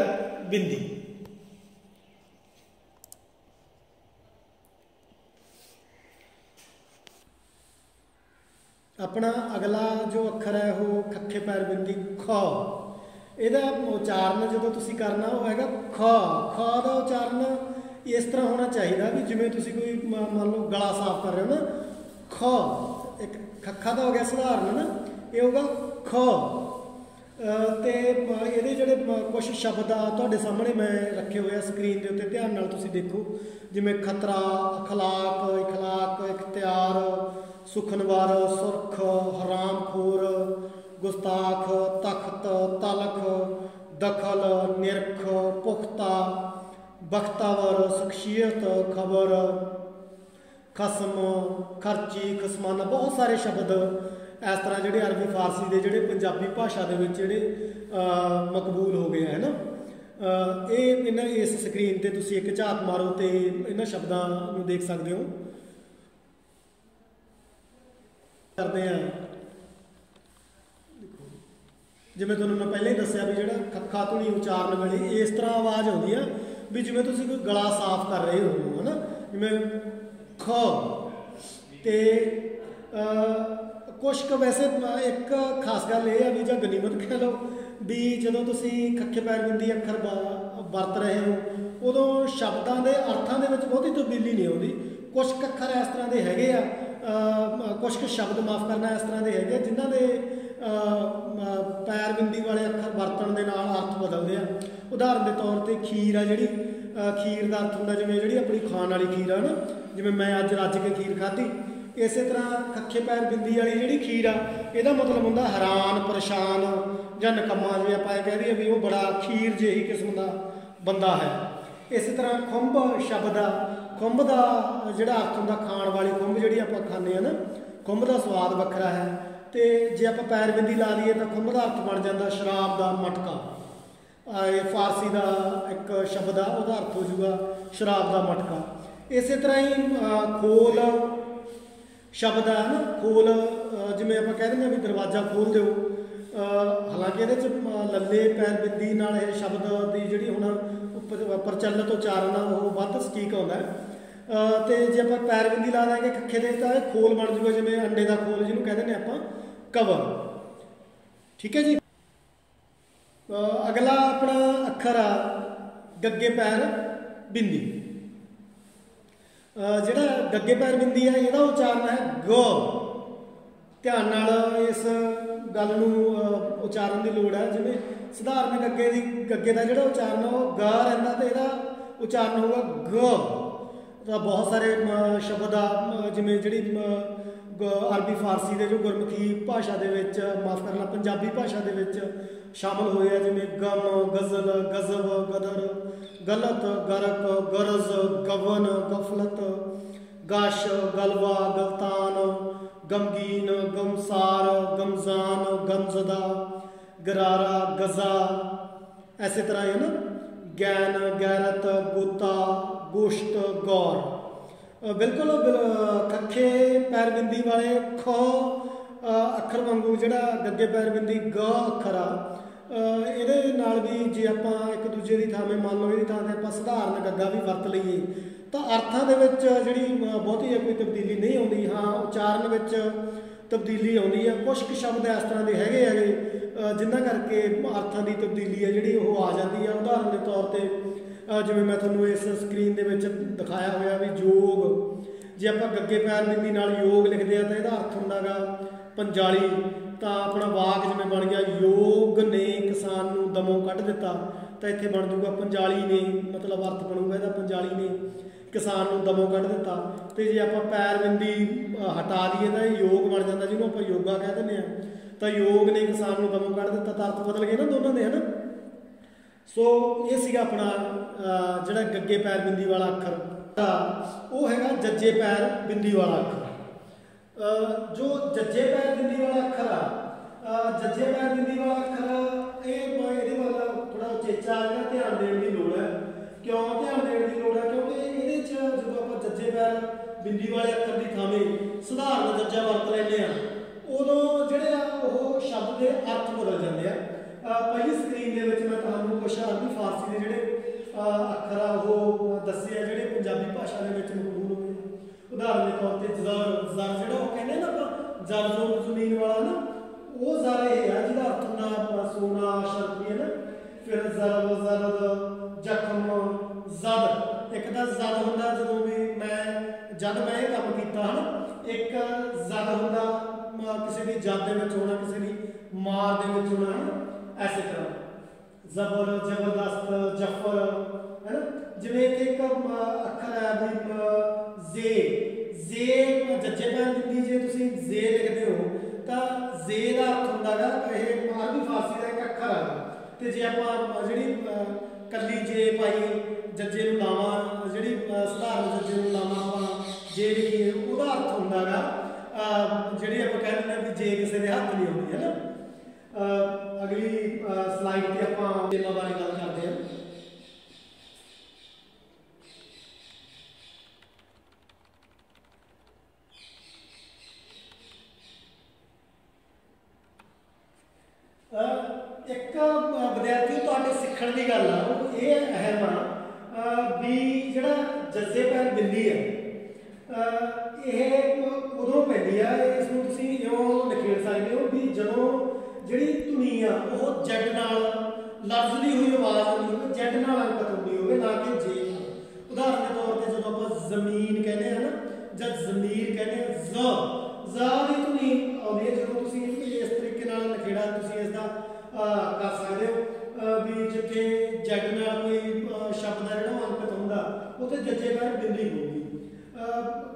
बिंदी। अपना अगला जो अखर है वो खखे पैर बिंदी ख। ਇਹਦਾ ਉਚਾਰਨ ਜਦੋਂ ਤੁਸੀਂ ਕਰਨਾ ਉਹ ਹੈਗਾ ਖ। ਖ ਦਾ ਉਚਾਰਨ ਇਸ ਤਰ੍ਹਾਂ ਹੋਣਾ ਚਾਹੀਦਾ ਵੀ ਜਿਵੇਂ ਤੁਸੀਂ ਕੋਈ ਮੰਨ ਲਓ ਗਲਾ ਸਾਫ਼ ਕਰ ਰਹੇ ਹੋ ਨਾ, ਖ ਇੱਕ ਖੱਖਾ ਦਾ ਹੋ ਗਿਆ ਸਧਾਰਨ ਨਾ, ਇਹ ਹੋਗਾ ਖ। ਤੇ ਇਹਦੇ ਜਿਹੜੇ ਕੁਝ ਸ਼ਬਦ ਆ ਤੁਹਾਡੇ ਸਾਹਮਣੇ ਮੈਂ ਰੱਖੇ ਹੋਏ ਆ ਸਕਰੀਨ ਦੇ ਉੱਤੇ, ਧਿਆਨ ਨਾਲ ਤੁਸੀਂ ਦੇਖੋ। ਜਿਵੇਂ ਖਤਰਾ, ਅਖਲਾਕ, ਇਖਲਾਕ, ਇਖਤਿਆਰ, ਸੁਖਨਵਾਰ, ਸੁਰਖ, ਹਰਾਮਖੋਰ, गुस्ताख, तख्त, तलख, दखल, निरख, पुख्ता, बख्तावर, शख्सियत, खबर, खसम, खर्ची, खसमाना, बहुत सारे शब्द इस तरह ਜਿਹੜੇ अरबी फारसी ਦੇ ਜਿਹੜੇ ਪੰਜਾਬੀ ਭਾਸ਼ਾ ਦੇ ਵਿੱਚ ਜਿਹੜੇ ਮਕਬੂਲ ਹੋ ਗਏ ਹੈ ਨਾ। ਇਹ ਇਹਨਾਂ ਇਸ ਸਕਰੀਨ ਤੇ ਤੁਸੀਂ ਇੱਕ ਝਾਤ ਮਾਰੋ ਤੇ ਇਹਨਾਂ ਸ਼ਬਦਾਂ ਨੂੰ ਦੇਖ ਸਕਦੇ ਹੋ। ਕਰਦੇ ਆ ਜਿਵੇਂ ਤੁਹਾਨੂੰ ਮੈਂ ਪਹਿਲਾਂ ਹੀ ਦੱਸਿਆ ਵੀ ਜਿਹੜਾ ਖੱਖਾ ਧੁਨੀ ਉਚਾਰਨ ਵੇਲੇ ਇਸ ਤਰ੍ਹਾਂ ਆਵਾਜ਼ ਆਉਂਦੀ ਆ ਵੀ ਜਿਵੇਂ ਤੁਸੀਂ ਕੋਈ ਗਲਾ ਸਾਫ਼ ਕਰ ਰਹੇ ਹੋ ਹੈ ਨਾ, ਜਿਵੇਂ ਖ। ਤੇ ਕੁਛ ਕੁ ਵੈਸੇ ਇੱਕ ਖਾਸ ਗੱਲ ਇਹ ਆ ਵੀ ਜਾਂ ਗਨੀਮਤ ਕਹਿ ਲਓ ਵੀ ਜਦੋਂ ਤੁਸੀਂ ਖੱਖੇ ਪੈਰ ਬਿੰਦੀ ਅੱਖਰ ਵਰਤ ਰਹੇ ਹੋ ਉਦੋਂ ਸ਼ਬਦਾਂ ਦੇ ਅਰਥਾਂ ਦੇ ਵਿੱਚ ਬਹੁਤੀ ਤਬਦੀਲੀ ਨਹੀਂ ਆਉਂਦੀ। ਕੁਛ ਕੁ ਅੱਖਰ ਇਸ ਤਰ੍ਹਾਂ ਦੇ ਹੈਗੇ ਆ, ਕੁਛ ਕੁ ਸ਼ਬਦ ਮਾਫ਼ ਕਰਨਾ ਇਸ ਤਰ੍ਹਾਂ ਦੇ ਹੈਗੇ ਜਿਨ੍ਹਾਂ ਦੇ ਪੈਰ ਬਿੰਦੀ ਵਾਲੇ ਅੱਖਰ ਵਰਤਣ ਦੇ ਨਾਲ ਅਰਥ ਬਦਲਦੇ ਆ। ਉਦਾਹਰਨ ਦੇ ਤੌਰ ਤੇ ਖੀਰ ਆ, ਜਿਹੜੀ ਖੀਰ ਦਾ ਅਰਥ ਹੁੰਦਾ ਜਿਵੇਂ ਜਿਹੜੀ ਆਪਣੀ ਖਾਣ ਵਾਲੀ ਖੀਰ ਆ ਨਾ, ਜਿਵੇਂ ਮੈਂ ਅੱਜ ਰੱਜ ਕੇ ਖੀਰ ਖਾਧੀ, ਇਸੇ ਤਰ੍ਹਾਂ ਖੱਖੇ ਪੈਰ ਬਿੰਦੀ ਵਾਲੀ ਜਿਹੜੀ ਖੀਰ ਆ ਇਹਦਾ ਮਤਲਬ ਹੁੰਦਾ ਹੈਰਾਨ, ਪਰੇਸ਼ਾਨ ਜਾਂ ਨਿਕੰਮਾ। ਜਿਵੇਂ ਆਪਾਂ ਇਹ ਕਹਿ ਦਈਏ ਵੀ ਉਹ ਬੜਾ ਖੀਰ ਜਿਹੀ ਕਿਸਮ ਦਾ ਬੰਦਾ ਹੈ। ਇਸੇ ਤਰ੍ਹਾਂ ਖੁੰਭ ਸ਼ਬਦ ਆ, ਖੁੰਭ ਦਾ ਜਿਹੜਾ ਅਰਥ ਹੁੰਦਾ ਖਾਣ ਵਾਲੀ ਖੁੰਭ ਜਿਹੜੀ ਆਪਾਂ ਖਾਂਦੇ ਆ ਨਾ, ਖੁੰਭ ਦਾ ਸਵਾਦ ਵੱਖਰਾ ਹੈ। ਤੇ ਜੇ ਆਪਾਂ ਪੈਰ ਬਿੰਦੀ ਲਾ ਲਈਏ ਤਾਂ ਖੁੰਭ ਦਾ ਅਰਥ ਬਣ ਜਾਂਦਾ ਸ਼ਰਾਬ ਦਾ ਮਟਕਾ। ਇਹ ਫਾਰਸੀ ਦਾ ਇੱਕ ਸ਼ਬਦ ਆ, ਉਹਦਾ ਅਰਥ ਹੋ ਜਾਊਗਾ ਸ਼ਰਾਬ ਦਾ ਮਟਕਾ। ਇਸੇ ਤਰ੍ਹਾਂ ਹੀ ਖੋਲ ਸ਼ਬਦ ਆ ਨਾ, ਖੋਲ ਜਿਵੇਂ ਆਪਾਂ ਕਹਿ ਦਿੰਦੇ ਹਾਂ ਵੀ ਦਰਵਾਜ਼ਾ ਖੋਲ ਦਿਓ। ਹਾਲਾਂਕਿ ਇਹਦੇ 'ਚ ਲੱਲੇ ਪੈਰ ਬਿੰਦੀ ਨਾਲ ਇਹ ਸ਼ਬਦ ਦੀ ਜਿਹੜੀ ਹੁਣ ਪ੍ਰਚਲਿਤ ਉਚਾਰਨ ਆ ਉਹ ਵੱਧ ਸਟੀਕ ਆਉਂਦਾ ਹੈ। ਤੇ ਜੇ ਆਪਾਂ ਪੈਰ ਬਿੰਦੀ ਲਾ ਦਾਂਗੇ ਖੱਖੇ ਦੇ ਤਾਂ ਇਹ ਖੋਲ ਬਣ ਜੂਗਾ, ਜਿਵੇਂ ਅੰਡੇ ਦਾ ਖੋਲ ਜਿਹਨੂੰ ਕਹਿ ਦਿੰਦੇ ਆਪਾਂ ਕਵਰ। ਠੀਕ ਹੈ ਜੀ। ਅਗਲਾ ਆਪਣਾ ਅੱਖਰ ਆ ਗੱਗੇ ਪੈਰ ਬਿੰਦੀ। ਜਿਹੜਾ ਗੱਗੇ ਪੈਰ ਬਿੰਦੀ ਹੈ ਇਹਦਾ ਉਚਾਰਨ ਹੈ ਗ। ਧਿਆਨ ਨਾਲ ਇਸ ਗੱਲ ਨੂੰ ਉਚਾਰਨ ਦੀ ਲੋੜ ਹੈ। ਜਿਵੇਂ ਸਧਾਰਨ ਗੱਗੇ ਦਾ ਜਿਹੜਾ ਉਚਾਰਨ ਉਹ ਗ ਰਹਿੰਦਾ ਤੇ ਇਹਦਾ ਉਚਾਰਨ ਹੋਊਗਾ ਗ। ਤਾਂ ਬਹੁਤ ਸਾਰੇ ਸ਼ਬਦ ਆ ਜਿਵੇਂ ਜਿਹੜੀ ਅਰਬੀ ਫਾਰਸੀ ਦੇ ਜੋ ਗੁਰਮੁਖੀ ਭਾਸ਼ਾ ਦੇ ਵਿੱਚ ਮਾਫ਼ ਕਰਨਾ ਪੰਜਾਬੀ ਭਾਸ਼ਾ ਦੇ ਵਿੱਚ ਸ਼ਾਮਲ ਹੋਏ ਆ, ਜਿਵੇਂ ਗਮ, ਗਜ਼ਲ, ਗਜ਼ਬ, ਗਦਰ, ਗਲਤ, ਗਰਕ, ਗਰਜ਼, ਗਵਨ, ਗਫਲਤ, ਗਸ਼, ਗਲਵਾ, ਗਲਤਾਨ, ਗਮਗੀਨ, ਗਮਸਾਰ, ਗਮਜ਼ਾਨ, ਗਮਜ਼ਦਾ, ਗਰਾਰਾ, ਗਜ਼ਾ। ਇਸੇ ਤਰ੍ਹਾਂ ਹੈ ਨਾ ਗੈਨ, ਗੈਰਤ, ਗੋਤਾ, ਗੋਸ਼ਤ, ਗੌਰ। ਬਿਲਕੁਲ ਖੱਖੇ ਪੈਰ ਬਿੰਦੀ ਵਾਲੇ ਖ ਅੱਖਰ ਵਾਂਗੂ ਜਿਹੜਾ ਗੱਗੇ ਪੈਰ ਬਿੰਦੀ ਗ ਅੱਖਰ ਆ, ਇਹਦੇ ਨਾਲ ਵੀ ਜੇ ਆਪਾਂ ਇੱਕ ਦੂਜੇ ਦੀ ਥਾਂ ਮੰਨ ਲਓ ਇਹਦੀ ਥਾਂ 'ਤੇ ਆਪਾਂ ਸਧਾਰਨ ਗੱਗਾ ਵੀ ਵਰਤ ਲਈਏ ਤਾਂ ਅਰਥਾਂ ਦੇ ਵਿੱਚ ਜਿਹੜੀ ਬਹੁਤੀ ਕੋਈ ਤਬਦੀਲੀ ਨਹੀਂ ਆਉਂਦੀ। ਹਾਂ, ਉਚਾਰਨ ਵਿੱਚ ਤਬਦੀਲੀ ਆਉਂਦੀ ਹੈ। ਕੁਛ ਕੁ ਸ਼ਬਦ ਇਸ ਤਰ੍ਹਾਂ ਦੇ ਹੈਗੇ ਜਿਨ੍ਹਾਂ ਕਰਕੇ ਅਰਥਾਂ ਦੀ ਤਬਦੀਲੀ ਹੈ ਜਿਹੜੀ ਉਹ ਆ ਜਾਂਦੀ ਹੈ। ਉਦਾਹਰਨ ਦੇ ਤੌਰ 'ਤੇ ਜਿਵੇਂ ਮੈਂ ਤੁਹਾਨੂੰ ਇਸ ਸਕਰੀਨ ਦੇ ਵਿੱਚ ਦਿਖਾਇਆ ਹੋਇਆ ਵੀ ਯੋਗ, ਜੇ ਆਪਾਂ ਗੱਗੇ ਪੈਰ ਬਿੰਦੀ ਨਾਲ ਯੋਗ ਲਿਖਦੇ ਆ ਤਾਂ ਇਹਦਾ ਅਰਥ ਹੁੰਦਾ ਗਾ ਪੰਜਾਲੀ। ਤਾਂ ਆਪਣਾ ਵਾਕ ਜਿਵੇਂ ਬਣ ਗਿਆ ਯੋਗ ਨੇ ਕਿਸਾਨ ਨੂੰ ਦਮੋਂ ਕੱਢ ਦਿੱਤਾ, ਤਾਂ ਇੱਥੇ ਬਣ ਜੂਗਾ ਪੰਜਾਲੀ ਨੇ, ਮਤਲਬ ਅਰਥ ਬਣੂਗਾ ਇਹਦਾ ਪੰਜਾਲੀ ਨੇ ਕਿਸਾਨ ਨੂੰ ਦਮੋਂ ਕੱਢ ਦਿੱਤਾ। ਤੇ ਜੇ ਆਪਾਂ ਪੈਰ ਬਿੰਦੀ ਹਟਾ ਦਈਏ ਤਾਂ ਇਹ ਯੋਗ ਬਣ ਜਾਂਦਾ, ਜਿਹਨੂੰ ਆਪਾਂ ਯੋਗਾ ਕਹਿ ਦਿੰਦੇ ਹਾਂ। ਤਾਂ ਯੋਗ ਨੇ ਕਿਸਾਨ ਨੂੰ ਦਮੋਂ ਕੱਢ ਦਿੱਤਾ, ਤਾਂ ਅਰਥ ਬਦਲ ਗਏ ਨਾ ਦੋਨਾਂ ਦੇ, ਹੈ ਨਾ। ਸੋ ਇਹ ਸੀਗਾ ਆਪਣਾ ਜਿਹੜਾ ਗੱਗੇ ਪੈਰ ਬਿੰਦੀ ਵਾਲਾ ਅੱਖਰ, ਉਹ ਹੈਗਾ ਜੱਜੇ ਪੈਰ ਬਿੰਦੀ ਵਾਲਾ ਅੱਖਰ। ਜੋ ਜੱਜੇ ਪੈਰ ਬਿੰਦੀ ਵਾਲਾ ਅੱਖਰ ਆ, ਜੱਜੇ ਪੈਰ ਬਿੰਦੀ ਵਾਲਾ ਅੱਖਰ ਇਹਦੇ ਵੱਲ ਥੋੜਾ ਉਚੇਚਾ ਜਿਹੜਾ ਧਿਆਨ ਦੇਣ ਦੀ ਲੋੜ ਹੈ। ਕਿਉਂ ਧਿਆਨ ਦੇਣ ਦੀ ਲੋੜ ਹੈ? ਕਿਉਂਕਿ ਇਹਦੇ 'ਚ ਜਦੋਂ ਆਪਾਂ ਜੱਜੇ ਪੈਰ ਬਿੰਦੀ ਵਾਲੇ ਅੱਖਰ ਦੀ ਥਾਵੇਂ ਸਧਾਰਨ ਜੱਜਾ ਵਰਤ ਲੈਂਦੇ ਆ, ਉਦੋਂ ਜਿਹੜੇ ਆ ਉਹ ਸ਼ਬਦ ਦੇ ਅਰਥ ਬਦਲ ਜਾਂਦੇ ਆ। ਪਹਿਲੀ ਸਕਰੀਨ ਦੇ ਵਿੱਚ ਮੈਂ ਤੁਹਾਨੂੰ ਕੁਛ ਅਰਬੀ ਫਾਰਸੀ ਦੇ ਜਿਹੜੇ ਅੱਖਰ ਆ ਉਹ ਦੱਸੇ ਆ ਜਿਹੜੇ ਪੰਜਾਬੀ ਭਾਸ਼ਾ ਦੇ ਵਿੱਚ ਮਕਬੂਲ ਹੋਏ। ਉਦਾਹਰਨ ਦੇ ਤੌਰ ਤੇ ਜ਼ਰ, ਜ਼ਰ ਜਿਹੜਾ ਉਹ ਕਹਿੰਦੇ ਨਾ ਆਪਾਂ जल जोर जमीन वाला ना, वो ज़र ये है जिहदा अर्थ होंदा सोना शर्फी है ना। फिर जरब जरद जख्म जद, एक दा जद होंदा जदों भी जद मैं ये काम कीता है ना, एक जद होंदा किसी भी जद दे विच होना, किसी भी मार दे विच होना है ना। ऐसे तरह जबर जबरदस्त जफर है ना। जिवें एक अखर है भी जे, जे जज्जे पैन बिंदी जे तुसीं जे लिखते हो तो जे का अर्थ होंदा गा यह अरबी फारसी का एक अखर है। तो जे आप जी कली जे पाई जज्जे नूं लावां, जी सधारण जज्जे नूं लावां आप जे लिखीए, वह अर्थ होंदा गा जी आप कह दिंदे भी जे किसी के हथ नहीं आउंदी है ना। अगली स्लाइड पे आप गेमां बारे गल करते हैं। एक विद्यार्थी तुहाडे सीखण की गल आ ये अहम आ भी जिहड़ा जज्जे पैर बिंदी है यह उदों पैंदी है, इसनूं तुसीं इउं निखेड़ सकदे हो भी जदों जिहड़ी धुनी आ वो जैड नाल लफ्ज़ दी हुई आवाज़ आउंदी होवे, जैड नाल अंकत होंदी होवे ना कि जे। उदाहरण के तौर पर जदों आपां जमीन कहने हैं ना जां ज़मीर कहने हैं, ज़ दी धुनी आउंदी है। जदों तुसीं इस तरीके नाल निखेड़ा तुसीं इसदा कर सकते हो भी जिथे जैड नाल कोई शब्द है जिहड़ा अंकत होंदा उत्थे जज्जे पैर बिंदी होगी।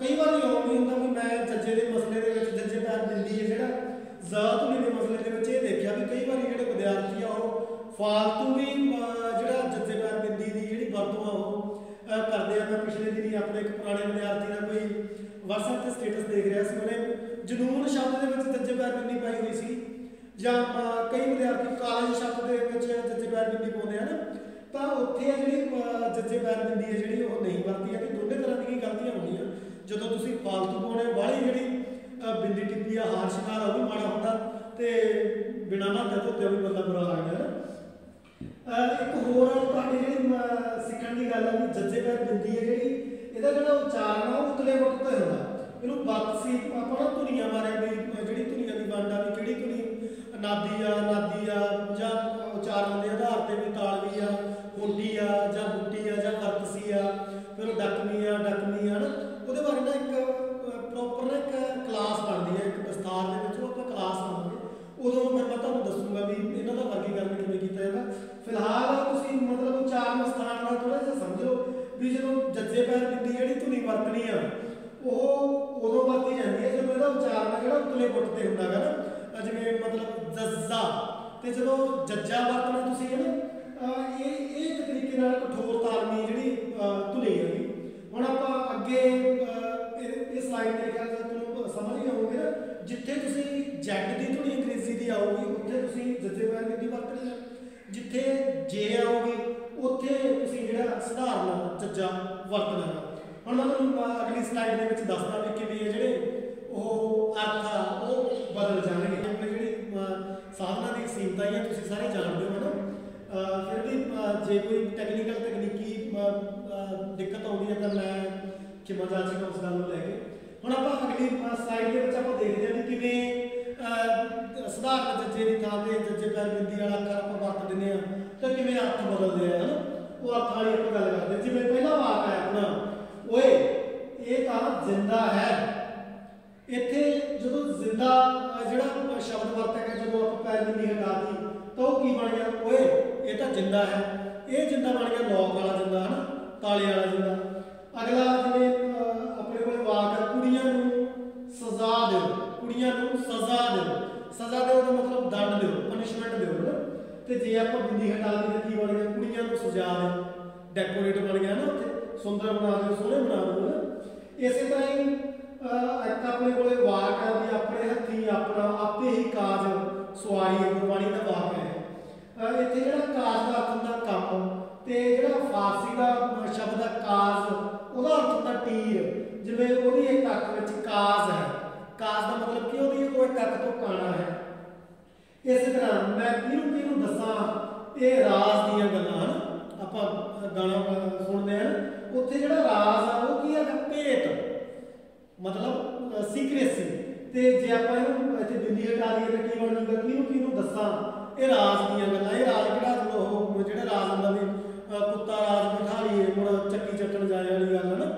कई बार इउं भी हुंदा भी मैं जज्जे के मसले दे विच जज्जे पैर बिंदी है जिहड़ा ज़ धुनी के मसले दे विच ये देखिया भी कई बार जिहड़े विद्यार्थी आ वो फालतू भी जिहड़ा जज्जे पैर बिंदी की जिहड़ी वरतों आ वो करदे आ। मैं पिछले दिनी अपने एक पुराने विद्यार्थी का कोई WhatsApp ते स्टेटस देख रहा सी, उन्हें जनून शब्द दे विच जज्जे पैर बिंदी पाई हुई सी, ਜਾਂ कई विद्यार्थी कालेज शब्द के जज्जे पैर बिंदी पाते हैं ना, तो उत्थे जी जज्जे पैर बिंदी है जी नहीं वरती है। तो दोनों तरह की गलतियां होंगे जो तुम फालतू पाने बाली जी बिंदी टिप्पी आ हार शिकार वो भी माड़ा होंगे, तो बिना नहाते धोते भी बंदा बुरा लगता है ना। एक होर तुहाडी जी सीखण की गल है भी जज्जे पैर बिंदी है जी ਇਹਦਾ ਜਿਹੜਾ ਉਚਾਰਨ ਆ ਉਤਲੇ ਵਟ ਤੇ ਹੁੰਦਾ। ਇਹਨੂੰ ਵਕਤ ਸੀ ਆਪਾਂ ਨਾ ਧੁਨੀਆਂ ਬਾਰੇ ਵੀ ਜਿਹੜੀ ਧੁਨੀਆਂ ਦੀ ਵੰਡ ਆ ਵੀ ਕਿਹੜੀ ਧੁਨੀ ਨਾਦੀ ਆ ਜਾਂ ਉਚਾਰਨ ਦੇ ਆਧਾਰ ਤੇ ਵੀ ਤਾਲਵੀ ਆ, ਹੋਡੀ ਆ ਜਾਂ ਬੁੱਟੀ ਆ ਜਾਂ ਵਰਤਸੀ ਆ, ਫਿਰ ਡਕਮੀ ਆ ਨਾ। ਉਹਦੇ ਬਾਰੇ ਨਾ ਇੱਕ ਪ੍ਰੋਪਰ ਨਾ ਇੱਕ ਕਲਾਸ ਬਣਦੀ ਹੈ, ਇੱਕ ਵਿਸਥਾਰ ਦੇ ਵਿੱਚ ਉਹ ਆਪਾਂ ਕਲਾਸ ਬਣਾਵਾਂਗੇ, ਉਦੋਂ ਮੈਂ ਤੁਹਾਨੂੰ ਦੱਸੂਗਾ ਵੀ ਇਹਨਾਂ ਦਾ ਵਰਗੀਕਰਨ ਕਿਵੇਂ ਕੀਤਾ ਜਾਂਦਾ। ਫਿਲਹਾਲ ਤੁਸੀਂ ਮਤਲਬ ਉਚਾਰਨ ਸਥਾਨ ਨਾਲ ਥੋੜਾ ਜਿਹਾ ਸਮਝੋ भी जो जज्जे पैर बिंदी जी धुनी वरतनी आ वो उदों वरती जाती है जब इसका उचारण जो उतले पुट से होंगे ना, जिमें मतलब जज्जा, तो जो जज्जा वरतना तुम है ना ये एक तरीके कठोर तालमी जी धुनी है। हम आप अगे इस स्लाइड देखा तुम समझ ही आओगे ना, जिथे तुम जैड की धुनी अंग्रेजी की आऊगी उत्थे तुम जज्जे पैर बिंदी वरतनी है, जिथे जे आऊगी उत्थे तुसीं जिहड़ा सधारण जज्जा वरतना है। हुण मैं तुहानूं अगली स्लाइड दे विच दसदा भी किवें जिहड़े ओह अर्थ आ ओह बदल जाणगे। अपनी जिहड़ी साधना दी सीमतां तुसीं सारे जाणदे हो ना, फिर भी जे कोई टैक्नीकल तकनीकी दिक्कत आउंदी है तो मैं क्षमा याचक उस गल नूं लैके हुण आपां अगली स्लाइड दे विच आपां देखदे हां कि किवें सधारण जज्जे की थां ते जज्जे पैर बिंदी वाला अखर आपां वरत दिंदे हां तो किवें अर्थ बदलते हैं है ना। वो अर्थ वाली आप गल करते हैं। जिवें पहला वाक है अपना ओए ये तो जिंदा है, इत्थे जो जिंदा जिहड़ा शब्द वरत है जो आप पैर बिंदी हटा दी तो की बन गया ओए ये तो जिंदा है, ये जिंदा बन गया लॉक वाला जिंदा है ना, ताले वाला जिंदा। अगला जिवें अपने कोल वाक है कुड़ियां नूं सजा दो, कुड़ियां नूं सजा दो, सजा दो का मतलब दंड दो, पनिशमेंट दो ना। तो जे आप बिंदी हटा दी तो की बन गया कुड़ियां को सजा दो, डेकोरेट बन गया ना, उत्थे सुंदर बना दो, सोहने बना दो ना। इस तरह ही एक अपने को वाक है भी अपने हथी अपना आपे ही काज सवारी गुरबाणी का वाक है। इत्थे जिहड़ा काज का अर्थ हुंदा काम, ते जिहड़ा फारसी का शब्द है काज ਉਹਦਾ अर्थ हुंदा तीर। जिवें ਉਹਦੀ एक अख विच काज है, काज का मतलब कि ਉਹਦੀ ਉਹ एक अख तो काना है। इस तरह मैं किहनूं दसां ये राज दीयां गल्लां हैं, आपां गाना सुनते हैं उत्थे जिहड़ा राज आ वो की है भेत मतलब सीक्रेसी, ਤੇ ਜੇ ਆਪਾਂ ਇਹਨੂੰ ਇੱਥੇ ਬਿੰਦੀ ਹਟਾ ਦਈਏ ਤਾਂ ਕੀ ਬਣ ਜੂਗਾ, ਕਿਹਨੂੰ ਦੱਸਾਂ ਇਹ ਰਾਜ ਦੀਆਂ ਗੱਲਾਂ, ਇਹ ਰਾਜ ਕਢਾ ਦਿਓ। ਉਹ ਜਿਹੜਾ ਰਾਜ ਹੁੰਦਾ ਵੀ ਕੁੱਤਾ ਰਾਜ ਬਿਠਾ ਲਈਏ, ਹੁਣ ਚੱਕੀ ਚੱਟਣ ਜਾਏ ਵਾਲੀ ਗੱਲ ਹੈ ਨਾ,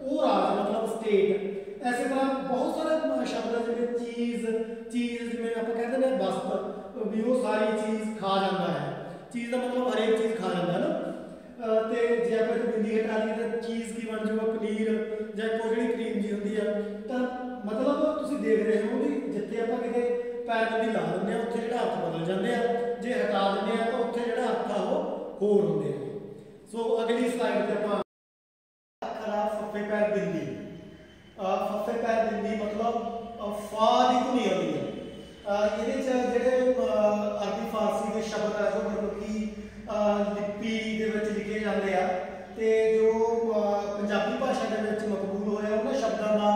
ਉਹ ਰਾਜ ਮਤਲਬ ਸਟੇਟ। ਐਸੇ ਤਰ੍ਹਾਂ ਬਹੁਤ ਸਾਰੇ ਸ਼ਬਦ ਹੈ ਜਿਵੇਂ ਚੀਜ਼, ਜਿਵੇਂ ਆਪਾਂ ਕਹਿੰਦੇ ਨੇ ਵਸਤ ਵੀ ਉਹ ਸਾਰੀ ਚੀਜ਼ ਖਾ ਜਾਂਦਾ ਹੈ, ਚੀਜ਼ ਦਾ ਮਤਲਬ ਹਰੇਕ ਚੀਜ਼ ਖਾ ਜਾਂਦਾ ਹੈ ਨਾ। ਤੇ ਜੇ ਆਪਾਂ ਇਹ ਬਿੰਦੀ ਹਟਾ ਲਈਏ ਤਾਂ ਚੀਜ਼ ਕੀ ਬਣ ਜਾਊਗਾ, ਪਨੀਰ ਜਾਂ ਕੋਈ ਜਿਹੜੀ ਕਰੀਮ ਜੀ ਹੁੰਦੀ ਆ। ਤਾਂ ਮਤਲਬ ਤੁਸੀਂ ਦੇਖ ਰਹੇ ਹੋ ਵੀ ਜਿੱਥੇ ਆਪਾਂ ਕਿਤੇ ਪੈਰ ਬਿੰਦੀ ਲਾ ਦਿੰਦੇ ਆ ਉੱਥੇ ਜਿਹੜਾ ਹੱਥ ਬਦਲ ਜਾਂਦੇ ਆ, ਜੇ ਹਟਾ ਦਿੰਦੇ ਆ ਤਾਂ ਉੱਥੇ ਜਿਹੜਾ ਹੱਥ ਆ ਉਹ ਹੋਰ ਹੁੰਦੇ ਆ। ਸੋ ਅਗਲੀ ਸਲਾਈਡ ਤੇ ਆਪਾਂ ਅੱਖਰ ਆ ਫੱਫੇ ਪੈਰ ਬਿੰਦੀ। ਫੱਫੇ ਪੈਰ ਬਿੰਦੀ ਮਤਲਬ ਫਾ ਦੀ ਧੁਨੀ ਆਉਂਦੀ ਹੈ। ਇਹਦੇ ਚ ਜਿਹੜੇ ਅਰਬੀ ਫਾਰਸੀ ਦੇ ਸ਼ਬਦ ਆ ਜੋ ਗੁਰਮੁਖੀ ਲਿਪੀ ਦੇ ਵਿੱਚ ਲਿਖੇ ਜਾਂਦੇ ਆ, ਤੇ ਜੋ ਪੰਜਾਬੀ ਭਾਸ਼ਾ ਦੇ ਵਿੱਚ ਮਕਬੂਲ ਹੋਇਆ ਉਹਨਾਂ ਸ਼ਬਦਾਂ ਦਾ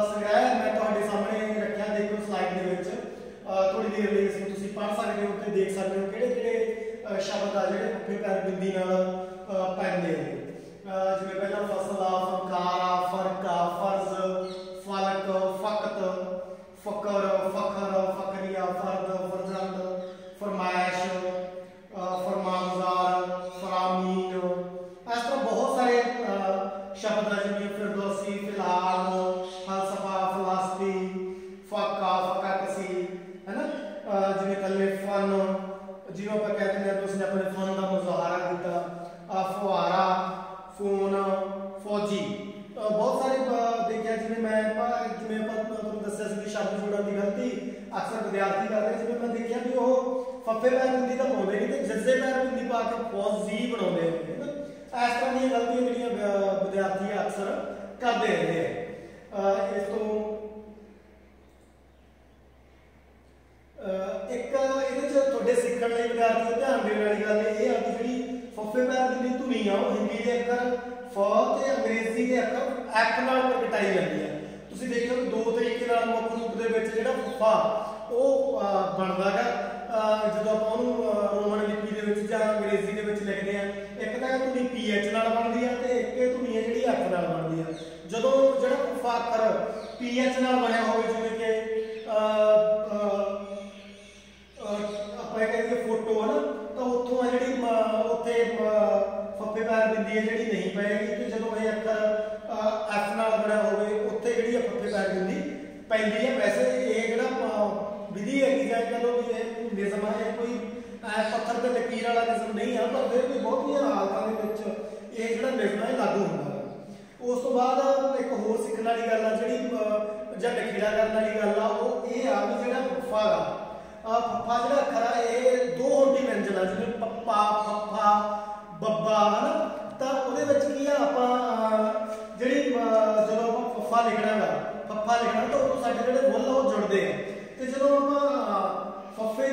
ਸੰਗ੍ਰਹਿ ਮੈਂ ਤੁਹਾਡੇ ਸਾਹਮਣੇ ਰੱਖਿਆ। ਦੇਖੋ ਸਲਾਈਡ ਦੇ ਵਿੱਚ ਥੋੜੀ ਦੇਰ ਲਈ ਇਸ ਨੂੰ ਤੁਸੀਂ ਪੜ੍ਹ ਸਕਦੇ ਹੋ ਤੇ ਦੇਖ ਸਕਦੇ ਹੋ ਕਿਹੜੇ ਸ਼ਬਦ ਆ ਜਿਹੜੇ ਫੱਫੇ ਪੈਰ ਬਿੰਦੀ ਨਾਲ ਪੈਂਦੇ ਨੇ। ਜਿਵੇਂ ਪਹਿਲਾਂ ਫਸਲਾ, ਫਨਕਾਰਾ, ਫਰਕਾ, ਫਰਜ਼, ਫਲਕ, ਫਕਤ, ਫਕਰ, ਫਖਰ, ਫਕਰੀਆ, ਫਰਦ, ਫਰਜ਼ੰਦ, ਫਰਮਾਇਸ਼, फरमागुजार, फरामीन, इस तरह बहुत सारे शब्द हैं जिनमें फिरदौसी, फिलहाल, फलसफा, फिलासफी, फ़क्का, फ़क्का कसी है ना, जिन्हें थले फन, जिन्हों पर कहते हैं तो उसने अपने फन का मुजाहरा किया, फुआरा, फोन, फौजी, बहुत सारे देखिए जिन्हें मैं दसिया शब्द जोड़न की गलती अक्सर विद्यार्थी करते, जिन्हें मैं देखा भी वो फफे पैर बिंदी तो पाते नहीं तो जज्जे पैर बिंदी पा के फौजी बनाते हैं ना। इस तरह दी गलतियां जो विद्यार्थी अक्सर करते रहते हैं। इस तो एक ये सीखने लिए विद्यार्थी ध्यान देने वाली गल ये आ कि जी फफे पैर बिंदी धुनी आ हिंदी के अखर फ ते अंग्रेजी के अखर एफ नाल प्रगटाई जाती है। तुसीं देखो दो तरीके नाल मुख रूप दे विच जिहड़ा फफा ਉਹ ਬਣਦਾ ਹੈ ਜਦੋਂ ਆਪਾਂ ਉਹਨੂੰ ਰੋਮਨ ਲਿਪੀ ਦੇ ਵਿੱਚ ਜਾਂ ਅੰਗਰੇਜ਼ੀ ਦੇ ਵਿੱਚ ਲਿਖਦੇ ਆ। ਇੱਕ ਤਾਂ ਧੁਨੀ ਪੀਐਚ ਨਾਲ ਬਣਦੀ ਆ ਤੇ ਇੱਕ ਇਹ ਧੁਨੀ ਹੈ ਜਿਹੜੀ ਐਫ ਨਾਲ ਬਣਦੀ ਆ। ਜਦੋਂ ਜਿਹੜਾ ਫਫਾ ਅੱਖਰ ਪੀਐਚ ਨਾਲ ਬਣਿਆ ਹੋਵੇ ਜਿਵੇਂ ਕਿ ਆਪਾਂ ਕਹਿੰਦੇ ਫੋਟੋ ਹੈ ਨਾ, ਤਾਂ ਉੱਥੋਂ ਆ ਜਿਹੜੀ ਉੱਥੇ ਫੱਫੇ ਪੈਰ ਬਿੰਦੀ ਹੈ ਜਿਹੜੀ ਨਹੀਂ ਪਏਗੀ, ਤੇ ਜਦੋਂ ਇਹ ਅੱਖਰ ਐਫ ਨਾਲ ਬਣਿਆ ਹੋਵੇ ਉੱਥੇ ਜਿਹੜੀ ਫੱਫੇ ਪੈਰ ਬਿੰਦੀ ਪੈਂਦੀ ਹੈ। ਵੈਸੇ ਇਹ ਜਿਹੜਾ विधि है कि चलो भी निज़म है कोई पत्थर ते लकीर वाला निज़म नहीं है, पर फिर भी बहुत ही हालतों के जो निज़म है लागू होता है। उस तो बाद एक होर सीखने वाली गल आ जी ਜਾਂ ਨਖੇੜਾ ਕਰਨ ਵਾਲੀ ਗੱਲ ਆ ਉਹ ਇਹ ਆ ਵੀ ਜਿਹੜਾ ਫੱਫਾ ਆ ਫੱਫਾ ਜਿਹੜਾ ਅੱਖਰ ਆ ਇਹ ਦੋ ਹੋਂਠੀ ਵਿਅੰਜਨ ਆ ਜਿਵੇਂ ਪੱਪਾ, ਫੱਫਾ, ਬੱਬਾ ਹਨਾ। ਤਾਂ ਉਹਦੇ ਵਿੱਚ ਕੀ ਆ ਆਪਾਂ ਜਿਹੜੀ ਜਦੋਂ ਆਪਾਂ ਫੱਫਾ ਲਿਖਣਾ ਤਾਂ ਉਦੋਂ ਸਾਡੇ ਜਿਹੜੇ ਬੁੱਲ ਉਹ ਜੁੜਦੇ ਆ, ਤੇ ਜਦੋਂ ਆਪਾਂ ਫੱਫੇ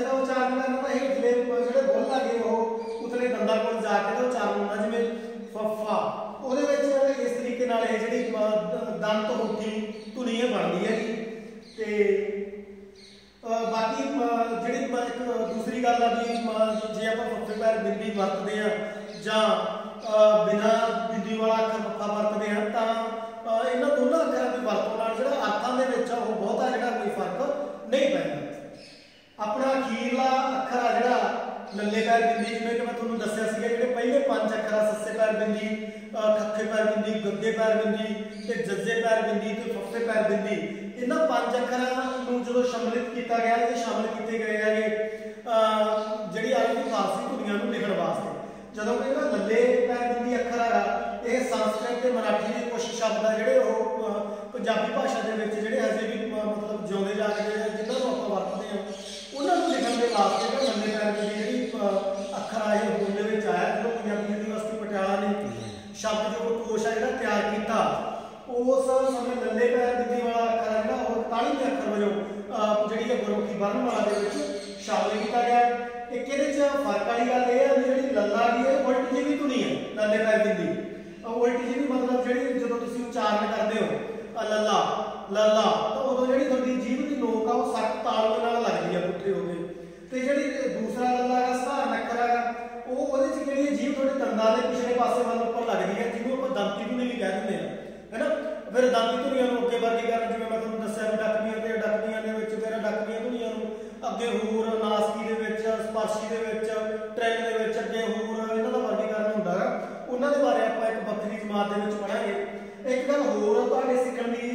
ਦਾ ਉਚਾਰਨ ਕਰਨਾ ਤਾਂ ਹੇਠਲੇ ਜਿਹੜੇ ਬੁੱਲ ਹੈਗੇ ਉਹ ਉਤਲੇ ਦੰਦਾਂ ਕੋਲ ਜਾ ਕੇ ਤਾਂ ਉਚਾਰਨ ਹੁੰਦਾ ਜਿਵੇਂ ਫੱਫਾ। ਉਹਦੇ ਵਿੱਚ ਇਸ ਤਰੀਕੇ ਨਾਲ ਇਹ ਜਿਹੜੀ ਦੰਤ ਹੋਠੀ ਧੁਨੀ ਬਣਦੀ ਹੈਗੀ। ਤੇ ਬਾਕੀ ਜਿਹੜੀ ਇੱਕ ਦੂਸਰੀ ਗੱਲ ਆ ਵੀ ਜੇ ਆਪਾਂ ਫੱਫੇ ਪੈਰ ਬਿੰਦੀ ਵਰਤਦੇ ਆ ਜਾਂ ਬਿਨਾਂ ਬਿੰਦੀ ਵਾਲਾ ਅੱਖਰ ਫੱਫਾ ਵਰਤਦੇ ਆ ਤਾਂ ਇਹਨਾਂ ਦੋਨਾਂ ਅੱਖਰਾਂ ਦੀ ਵਰਤੋਂ ਨਾਲ ਜਿਹੜਾ ਅਰਥਾਂ ਦੇ ਵਿੱਚ ਉਹ ਬਹੁਤਾ ਜਿਹੜਾ ਕੋਈ ਫਰਕ ਨਹੀਂ ਪੈਂਦਾ। ਆਪਣਾ ਅਖੀਰਲਾ ਅੱਖਰ ਆ ਜਿਹੜਾ ਲੱਲੇ ਪੈਰ ਬਿੰਦੀ, ਜਿਵੇਂ ਕਿ ਮੈਂ ਤੁਹਾਨੂੰ ਦੱਸਿਆ ਸੀਗਾ ਜਿਹੜੇ ਪਹਿਲੇ ਪੰਜ ਅੱਖਰ ਆ ਸੱਸੇ ਪੈਰ ਬਿੰਦੀ, ਖੱਖੇ ਪੈਰ ਬਿੰਦੀ, ਗੱਗੇ ਪੈਰ ਬਿੰਦੀ ਤੇ ਜੱਜੇ ਪੈਰ ਬਿੰਦੀ ਤੇ ਫੱਫੇ ਪੈਰ ਬਿੰਦੀ, ਇਹਨਾਂ ਪੰਜ ਅੱਖਰਾਂ ਨੂੰ ਜਦੋਂ ਸ਼ਮਿਲਿਤ ਕੀਤਾ ਗਿਆ ਇਹ ਸ਼ਾਮਿਲ ਕੀਤੇ ਗਏ ਹੈਗੇ ਜਿਹੜੀ ਅਰਬੀ ਫਾਰਸੀ ਧੁਨੀਆਂ ਨੂੰ ਲਿਖਣ ਵਾਸਤੇ। ਜਦੋਂ ਕਿ ਇਹਦਾ ਲੱਲੇ ਪੈਰ ਬਿੰਦੀ ਅੱਖਰ ਹੈਗਾ ਇਹ ਸੰਸਕ੍ਰਿਤ ਤੇ ਮਰਾਠੀ ਦੇ ਕੁਝ ਸ਼ਬਦ ਆ ਜਿਹੜੇ ਉਹ ਪੰਜਾਬੀ ਭਾਸ਼ਾ ਦੇ ਵਿੱਚ ਜਿਹੜੇ ਹਜੇ ਵੀ ਮਤਲਬ ਜਿਉਂਦੇ ਜਾ ਕੇ ਜਿਨ੍ਹਾਂ ਨੂੰ ਆਪਾਂ ਵਰਤਦੇ ਹਾਂ ਉਹਨਾਂ ਨੂੰ ਲਿਖਣ ਦੇ ਵਾਸਤੇ ਜਿਹੜਾ ਲੱਲੇ ਪੈਰ ਬਿੰਦੀ ਜਿਹੜੀ ਅੱਖਰ ਆ ਇਹ ਹੋਂਦ ਦੇ ਵਿੱਚ ਆਇਆ। ਜਦੋਂ ਪੰਜਾਬੀ ਯੂਨੀਵਰਸਿਟੀ ਪਟਿਆਲਾ ਨੇ ਸ਼ਬਦ ਜੋੜ ਕੋਸ਼ ਆ ਜਿਹੜਾ ਤਿਆਰ ਕੀਤਾ ਉਸ ਸਮੇਂ ਲੱਲੇ ਪੈਰ ਬਿੰਦੀ ਵਾਲਾ ਅੱਖਰ ਆ ਜਿਹੜਾ ਉਹ 41ਵੇਂ ਅੱਖਰ ਵਜੋਂ ਜਿਹੜੀ ਗੁਰਮੁਖੀ ਵਰਣਮਾਲਾ ਦੇ ਵਿੱਚ ਸ਼ਾਮਿਲ ਕੀਤਾ ਗਿਆ। ਇੱਕ ਇਹਦੇ ਚ ਫਰਕ ਵਾਲੀ ਗੱਲ ਇਹ ਹੈ ਵੀ ਜਿਹੜੀ ਲੱਲਾ ਦੀ ਇਹ ਉਲਟ ਜਿਹੀ ਧੁਨੀ ਹੈ ਲੱਲੇ ਪੈਰ ਬਿੰਦੀ। ਉਲਟ ਜਿਹੀ ਮਤਲਬ ਜਿਹੜੀ ਜਦੋਂ ਤੁਸੀਂ ਉਚਾਰਨ ਕਰਦੇ ਹੋ ਲੱਲਾ ਲੱਲਾ ਤਾਂ ਉਦੋਂ ਜਿਹੜੀ ਤੁਹਾਡੀ ਜੀਭ ਦੀ ਨੋਕ ਆ ਉਹ ਸਖਤ ਤਾਲ ਨਾਲ ਲੱਗਦੀ ਆ ਪੁੱਠੇ ਹੋ ਕੇ, ਤੇ ਜਿਹੜੀ ਦੂਸਰਾ ਲੱਲਾ ਹੈ ਸਧਾਰਨ ਅੱਖਰ ਹੈਗਾ ਉਹ ਉਹਦੇ ਚ ਜਿਹੜੀ ਜੀਭ ਤੁਹਾਡੇ ਦੰਦਾਂ ਦੇ ਪਿਛਲੇ ਪਾਸੇ ਵੱਲ ਉੱਪਰ ਲੱਗਦੀ ਹੈ ਜਿਹਨੂੰ ਆਪਾਂ ਦੰਤੀ ਧੁਨੀ ਵੀ ਕਹਿ ਦਿੰਦੇ ਆ, ਹੈ ਨਾ। ਫਿਰ ਦੰਤੀ ਧੁਨੀਆਂ ਨੂੰ ਅੱਗੇ ਵਰਗੀਕਰਨ ਜਿਵੇਂ ਮੈਂ ਤੁਹਾਨੂੰ ਦੱਸਿਆ ਵੀ ਡੱਕਵੀਆਂ ਅੱਗੇ ਹੋਰ ਨਾਸਕੀ ਦੇ ਵਿੱਚ, ਸਪਰਸ਼ੀ ਦੇ ਵਿੱਚ, ਟ੍ਰਿਲ ਦੇ ਵਿੱਚ ਅੱਗੇ ਹੋਰ ਇਹਨਾਂ ਦਾ ਵਰਗੀਕਰਨ ਹੁੰਦਾ ਹੈ। ਉਹਨਾਂ ਦੇ ਬਾਰੇ ਆਪਾਂ ਇੱਕ ਵੱਖਰੀ ਜਮਾਤ ਦੇ ਵਿੱਚ ਪੜ੍ਹਾਂਗੇ। ਇੱਕ ਗੱਲ ਹੋਰ ਤੁਹਾਡੇ ਸਿੱਖਣ ਦੀ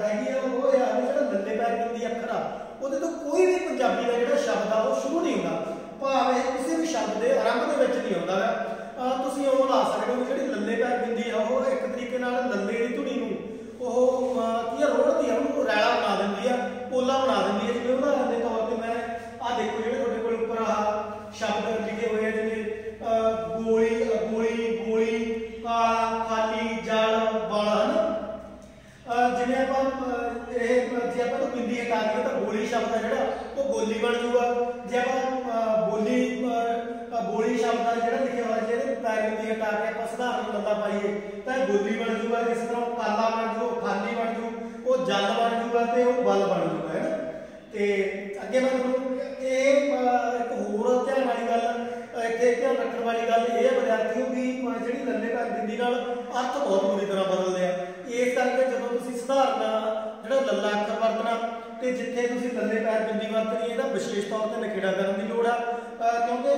ਹੈਗੀ ਆ, ਉਹ ਆ ਵੀ ਜਿਹੜਾ ਲੱਲੇ ਪੈਰ ਬਿੰਦੀ ਅੱਖਰ ਆ ਉਹਦੇ ਤੋਂ ਕੋਈ ਵੀ ਪੰਜਾਬੀ ਦਾ ਜਿਹੜਾ ਸ਼ਬਦ ਆ ਉਹ ਸ਼ੁਰੂ ਨਹੀਂ ਹੁੰਦਾ, ਭਾਵ ਇਹ ਕਿਸੇ ਵੀ ਸ਼ਬਦ ਦੇ ਆਰੰਭ ਦੇ ਵਿੱਚ ਨਹੀਂ ਆਉਂਦਾ ਹੈ। ਤੁਸੀਂ ਉਹ ਲਾ ਸਕਦੇ ਹੋ ਜਿਹੜੀ ਲੱਲੇ ਪੈਰ ਬਿੰਦੀ ਆ ਉਹ ਇੱਕ ਤਰੀਕੇ ਨਾਲ ਲੱਲੇ ਦੀ ਧੁਨੀ ਨੂੰ ਉਹ ਕੀ ਰੋੜਦੀ ਆ, ਉਹਨੂੰ ਰੈਲਾ ਬਣਾ ਦਿੰਦੀ ਆ, ਪੋਲਾ ਬਣਾ ਦਿੰਦੀ ਹੈ। ਜਿਵੇਂ ਉਦਾਹਰਨ ਦੇ ਤੌਰ ਤੇ ਮੈਂ ਆਹ ਦੇਖੋ ਜਿਹੜੇ ਤੁਹਾਡੇ ਕੋਲ ਉੱਪਰ ਆਹ ਸ਼ਬਦ ਲਿਖੇ ਹੋਏ ਆ, ਜਿਵੇਂ ਗੋਲੀ, ਗੋਲੀ, ਗੋਲੀ, ਕਾਲਾ, ਖਾਲੀ, ਜਲ, ਬਲ, ਹਨਾ। ਜਿਵੇਂ ਆਪਾਂ ਜੇ ਆਪਾਂ ਬਿੰਦੀ ਹਟਾ ਦਈਏ ਤਾਂ ਗੋਲੀ ਸ਼ਬਦ ਆ ਜਿਹੜਾ ਉਹ ਗੋਲੀ ਬਣ ਜੂਗਾ। ਜੇ ਆਪਾਂ ਬੋਲੀ ਸ਼ਬਦ ਆ ਜਿਹੜਾ ਲਿਖਿਆ ਹੋਇਆ ਜਿਹਦੇ ਪੈਰ ਬਿੰਦੀ ਹਟਾ ਕੇ ਆਪਾਂ ਸਧਾਰਨ ਲੱਲਾ ਪਾਈਏ ਤਾਂ ਇਹ ਗੋਲੀ ਬਣ ਜੂਗਾ। ਇਸ ਤਰ੍ਹਾਂ ਕਾਲਾ ਬਣ ਜੂ, ਖਾਲੀ ਬਣ ਜੂ, ਉਹ ਜਲ ਬਣ ਜੂਗਾ ਤੇ ਉਹ ਬਲ ਬਣ ਜੂਗਾ, ਹੈ ਨਾ। ਤੇ ਅੱਗੇ ਮੈਂ ਤੁਹਾਨੂੰ ਇਹ ਇੱਕ ਹੋਰ ਧਿਆਨ ਵਾਲੀ ਗੱਲ, ਇੱਥੇ ਧਿਆਨ ਰੱਖਣ ਵਾਲੀ ਗੱਲ ਇਹ ਹੈ ਵਿਦਿਆਰਥੀਓ ਵੀ ਜਿਹੜੀ ਲੱਲੇ ਪੈਰ ਬਿੰਦੀ ਨਾਲ ਅਰਥ ਬਹੁਤ ਬੁਰੀ ਤਰ੍ਹਾਂ ਬਦਲਦੇ ਆ। ਇਸ ਕਰਕੇ ਜਦੋਂ ਤੁਸੀਂ ਸਧਾਰਨ ਜਿਹੜਾ ਲੱਲਾ ਅੱਖਰ ਵਰਤਣਾ ਤੇ ਜਿੱਥੇ ਤੁਸੀਂ ਲੱਲੇ ਪੈਰ ਬਿੰਦੀ ਵਰਤਣੀ ਇਹਦਾ ਵਿਸ਼ੇਸ਼ ਤੌਰ ਤੇ ਨਿਖੇੜਾ ਕਰਨ ਦੀ ਲੋੜ ਆ, ਕਿਉਂਕਿ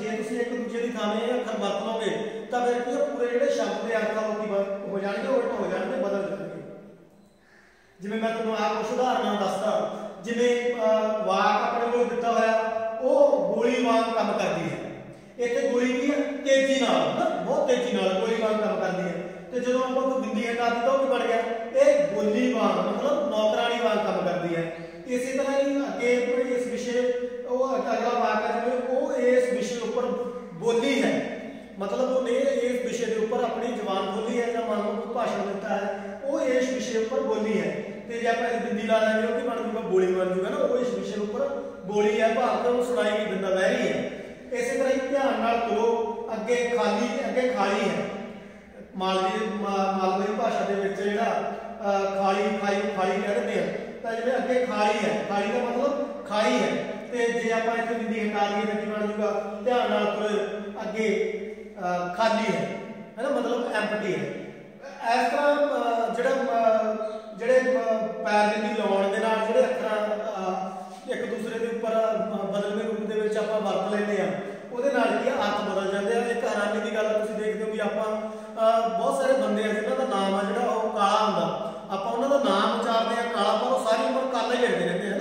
ਜੇ ਤੁਸੀਂ ਇੱਕ ਦੂਜੇ ਦੀ ਥਾਂ ਇਹ ਅੱਖਰ ਵਰਤ ਲਓਗੇ ਤਾਂ ਫਿਰ ਕੀ ਪੂਰੇ ਜਿਹੜੇ ਸ਼ਬਦ ਦੇ ਅਰਥ ਹੋ ਜਾਣਗੇ, ਉਲਟ ਹੋ ਜਾਣਗੇ, ਬਦਲ ਜਾਣਗੇ। ਜਿਵੇਂ ਮੈਂ ਤੁਹਾਨੂੰ ਆਹ ਕੁਝ ਉਦਾਹਰਨਾਂ ਦੱਸਦਾ, ਜਿਵੇਂ ਵਾਕ ਆਪਣੇ ਕੋਲ ਦਿੱਤਾ ਹੋਇਆ ਉਹ ਗੋਲੀ ਵਾਂਗ ਕੰਮ ਕਰਦੀ ਹੈ। ਇੱਥੇ ਗੋਲੀ ਕੀ ਹੈ, ਤੇਜ਼ੀ ਨਾਲ, ਬਹੁਤ ਤੇਜ਼ੀ ਨਾਲ ਗੋਲੀ ਵਾਂਗ ਕੰਮ ਕਰਦੀ ਹੈ। ਤੇ ਜਦੋਂ ਆਪਾਂ ਕੋਈ ਬਿੰਦੀ ਹਟਾ ਦਿੱਤੀ ਤਾਂ ਉਹ ਕੀ ਬਣ ਗਿਆ, ਇਹ ਗੋਲੀ ਵਾਂਗ ਮਤਲਬ ਨੌਕਰਾਣੀ ਵਾਂਗ ਕੰਮ ਕਰਦੀ ਹੈ। ਇਸੇ ਤਰ੍ਹਾਂ ਹੀ ਅੱਗੇ ਇਸ ਵਿਸ਼ੇ ਉਹ ਅਗਲਾ ਵਾਕ ਹੈ ਜਿਵੇਂ ਉਹ ਇਸ ਵਿਸ਼ੇ ਉੱਪਰ ਬੋਲੀ ਹੈ, ਮਤਲਬ ਉਹਨੇ ਇਸ ਵਿਸ਼ੇ ਦੇ ਉੱਪਰ ਆਪਣੀ ਜ਼ਬਾਨ ਖੋਲੀ ਹੈ ਜਾਂ ਮੰਨ ਲਓ ਕੋਈ ਭਾਸ਼ਣ ਦਿੱਤਾ ਹੈ, ਉਹ ਇਸ ਵਿਸ਼ੇ ਉੱਪਰ ਬੋਲੀ ਹੈ। ਤੇ ਜੇ ਆਪਾਂ ਬਿੰਦੀ ਲਾ ਲਾਂਗੇ ਉਹ ਕੀ ਬਣ ਜੂਗਾ, ਬੋਲੀ ਬਣ ਜੂਗਾ ਨਾ। ਉਹ ਇਸ ਵਿਸ਼ੇ ਉੱਪਰ ਬੋਲੀ ਹੈ, ਭਾਵ ਉਹਨੂੰ ਸੁਣਾਈ ਨਹੀਂ ਦਿੰਦਾ, ਵਹਿਰੀ ਹੈ। ਇਸੇ ਤਰ੍ਹਾਂ ਹੀ ਧਿਆਨ ਨਾਲ ਤੁਰੋ, ਅੱਗੇ ਖਾਲੀ, ਅੱਗੇ ਖਾਲੀ ਹੈ। ਮਾਲਵਈ ਭਾਸ਼ਾ ਦੇ ਵਿੱਚ ਜਿਹੜਾ ਖਾਲੀ, ਖਾਈ, ਖਾਲੀ ਕਹਿ ਦਿੰਦੇ ਆ, ਤਾਂ ਜਿਵੇਂ ਅੱਗੇ ਖਾਲੀ ਹੈ, ਖਾਲੀ ਦਾ ਮਤਲਬ ਖਾਈ ਹੈ। ਤੇ ਜੇ ਆਪਾਂ ਇੱਥੇ ਬਿੰਦੀ ਹਟਾ ਲਈਏ ਤਾਂ ਕੀ ਬਣ ਜੂਗਾ, ਧਿਆਨ ਨਾਲ ਤੁਰ, ਅੱਗੇ ਖਾਲੀ ਹੈ ਨਾ, ਮਤਲਬ ਐਮਪਟੀ ਹੈ। ਇਸ ਤਰ੍ਹਾਂ ਜਿਹੜੇ ਪੈਰ ਬਿੰਦੀ ਲਾਉਣ ਦੇ ਨਾਲ ਜਿਹੜੇ ਅੱਖਰਾਂ ਇੱਕ ਦੂਸਰੇ ਦੇ ਉੱਪਰ ਬਦਲਵੇਂ ਰੂਪ ਦੇ ਵਿੱਚ ਆਪਾਂ ਵਰਤ ਲੈਂਦੇ ਆ, ਉਹਦੇ ਨਾਲ ਕੀ ਅਰਥ ਬਦਲ ਜਾਂਦੇ ਆ। ਇੱਕ ਹੈਰਾਨੀ ਦੀ ਗੱਲ ਤੁਸੀਂ ਦੇਖਦੇ ਹੋ ਵੀ ਆਪਾਂ ਬਹੁਤ ਸਾਰੇ ਬੰਦੇ ਆ ਜਿਨ੍ਹਾਂ ਦਾ ਨਾਮ ਆ ਜਿਹੜਾ ਉਹ ਕਾਲਾ ਹੁੰਦਾ, ਆਪਾਂ ਉਹਨਾਂ ਦਾ ਨਾਮ ਉਚਾਰਦੇ ਆ ਕਾਲਾ, ਪਰ ਉਹ ਸਾਰੀ ਉਮਰ ਕਾਲਾ ਹੀ ਲਿਖਦੇ ਰਹਿੰਦੇ ਹਨ।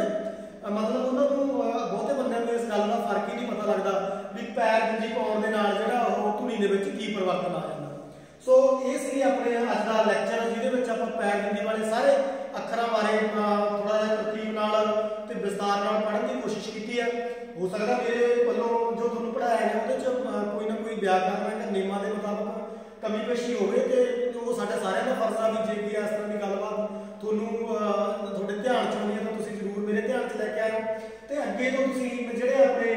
ਮਤਲਬ ਉਹਨਾਂ ਨੂੰ ਬਹੁਤੇ ਬੰਦਿਆਂ ਨੂੰ ਇਸ ਗੱਲ ਦਾ ਫਰਕ ਹੀ ਨਹੀਂ ਪਤਾ ਲੱਗਦਾ ਵੀ ਪੈਰ ਬਿੰਦੀ ਪਾਉਣ ਦੇ ਨਾਲ ਜਿਹੜਾ ਉਹ ਧੁਨੀ ਦੇ ਵਿੱਚ ਕੀ ਪਰਿਵਰਤਨ ਆ ਜਾਂਦਾ। ਸੋ ਇਹ ਸੀ ਆਪਣੇ ਅੱਜ ਦਾ ਲੈਕਚਰ, ਜਿਹਦੇ ਵਿੱਚ ਆਪਾਂ ਪੈਰ ਬਿੰਦੀ ਵਾਲੇ ਸਾਰੇ ਅੱਖਰਾਂ ਬਾਰੇ ਥੋੜਾ ਜਿਹਾ ਤਰਤੀਬ ਨਾਲ ਤੇ ਵਿਸਤਾਰ ਨਾਲ ਪੜ੍ਹਨ ਦੀ ਕੋਸ਼ਿਸ਼ ਕੀਤੀ ਹੈ। ਹੋ ਸਕਦਾ ਮੇਰੇ ਵੱਲੋਂ ਜੋ ਤੁਹਾਨੂੰ ਪੜ੍ਹਾਇਆ ਗਿਆ ਉਹਦੇ 'ਚ ਕੋਈ ਨਾ ਕੋਈ ਵਿਆਕਰਨ ਜਾਂ ਨਿਯਮਾਂ ਦੇ ਮੁਤਾਬਕ ਕਮੀ ਪੇਸ਼ੀ ਹੋਵੇ, ਤੇ ਉਹ ਸਾਡੇ ਸਾਰਿਆਂ ਦਾ ਫਰਜ਼ ਆ ਵੀ ਜੇ ਕੋਈ ਇਸ ਤਰ੍ਹਾਂ ਦੀ ਗੱਲਬਾਤ ਤੁਹਾਨੂੰ ਤੁਹਾਡੇ ਧਿਆਨ 'ਚ ਆਉਂਦੀ ਹੈ ਤਾਂ ਤੁਸੀਂ ਜ਼ਰੂਰ ਮੇਰੇ ਧਿਆਨ 'ਚ ਲੈ ਕੇ ਆਇਓ। ਤੇ ਅੱਗੇ ਤੋਂ ਤੁਸੀਂ ਜਿਹੜੇ ਆਪਣੇ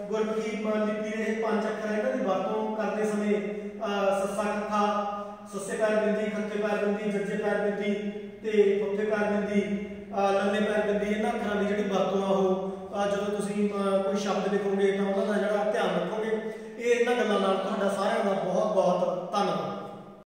ਗੁਰਮੁਖੀ ਲਿਪੀ ਦੇ 5 ਅੱਖਰ ਇਹਨਾਂ ਦੀ ਵਰਤੋਂ ਕਰਦੇ ਸਮੇਂ ਸੱਸਾ ਕੱਖਾ, ਸੱਸੇ ਪੈਰ ਬਿੰਦੀ, ਖੱਤੇ ਪੈਰ ਬਿੰਦੀ, ਜੱਜੇ ਪੈਰ ਬਿੰਦੀ ਤੇ ਫੱਫੇ ਪੈਰ ਬਿੰਦੀ, ਲੱਲੇ ਪੈਰ ਬਿੰਦੀ, ਇਹਨਾਂ ਅੱਖਰਾਂ ਦੀ ਜਿਹੜੀ ਵਰਤੋਂ ਆ ਉਹ ਜਦੋਂ ਤੁਸੀਂ ਕੋਈ ਸ਼ਬਦ ਲਿਖੋਗੇ ਤਾਂ ਉਹਨਾਂ ਦਾ ਜਿਹੜਾ ਧਿਆਨ ਰੱਖੋਗੇ। ਇਹ ਇਹਨਾਂ ਗੱਲਾਂ ਨਾਲ ਤੁਹਾਡਾ ਸਾਰਿਆਂ ਦਾ ਬਹੁਤ ਬਹੁਤ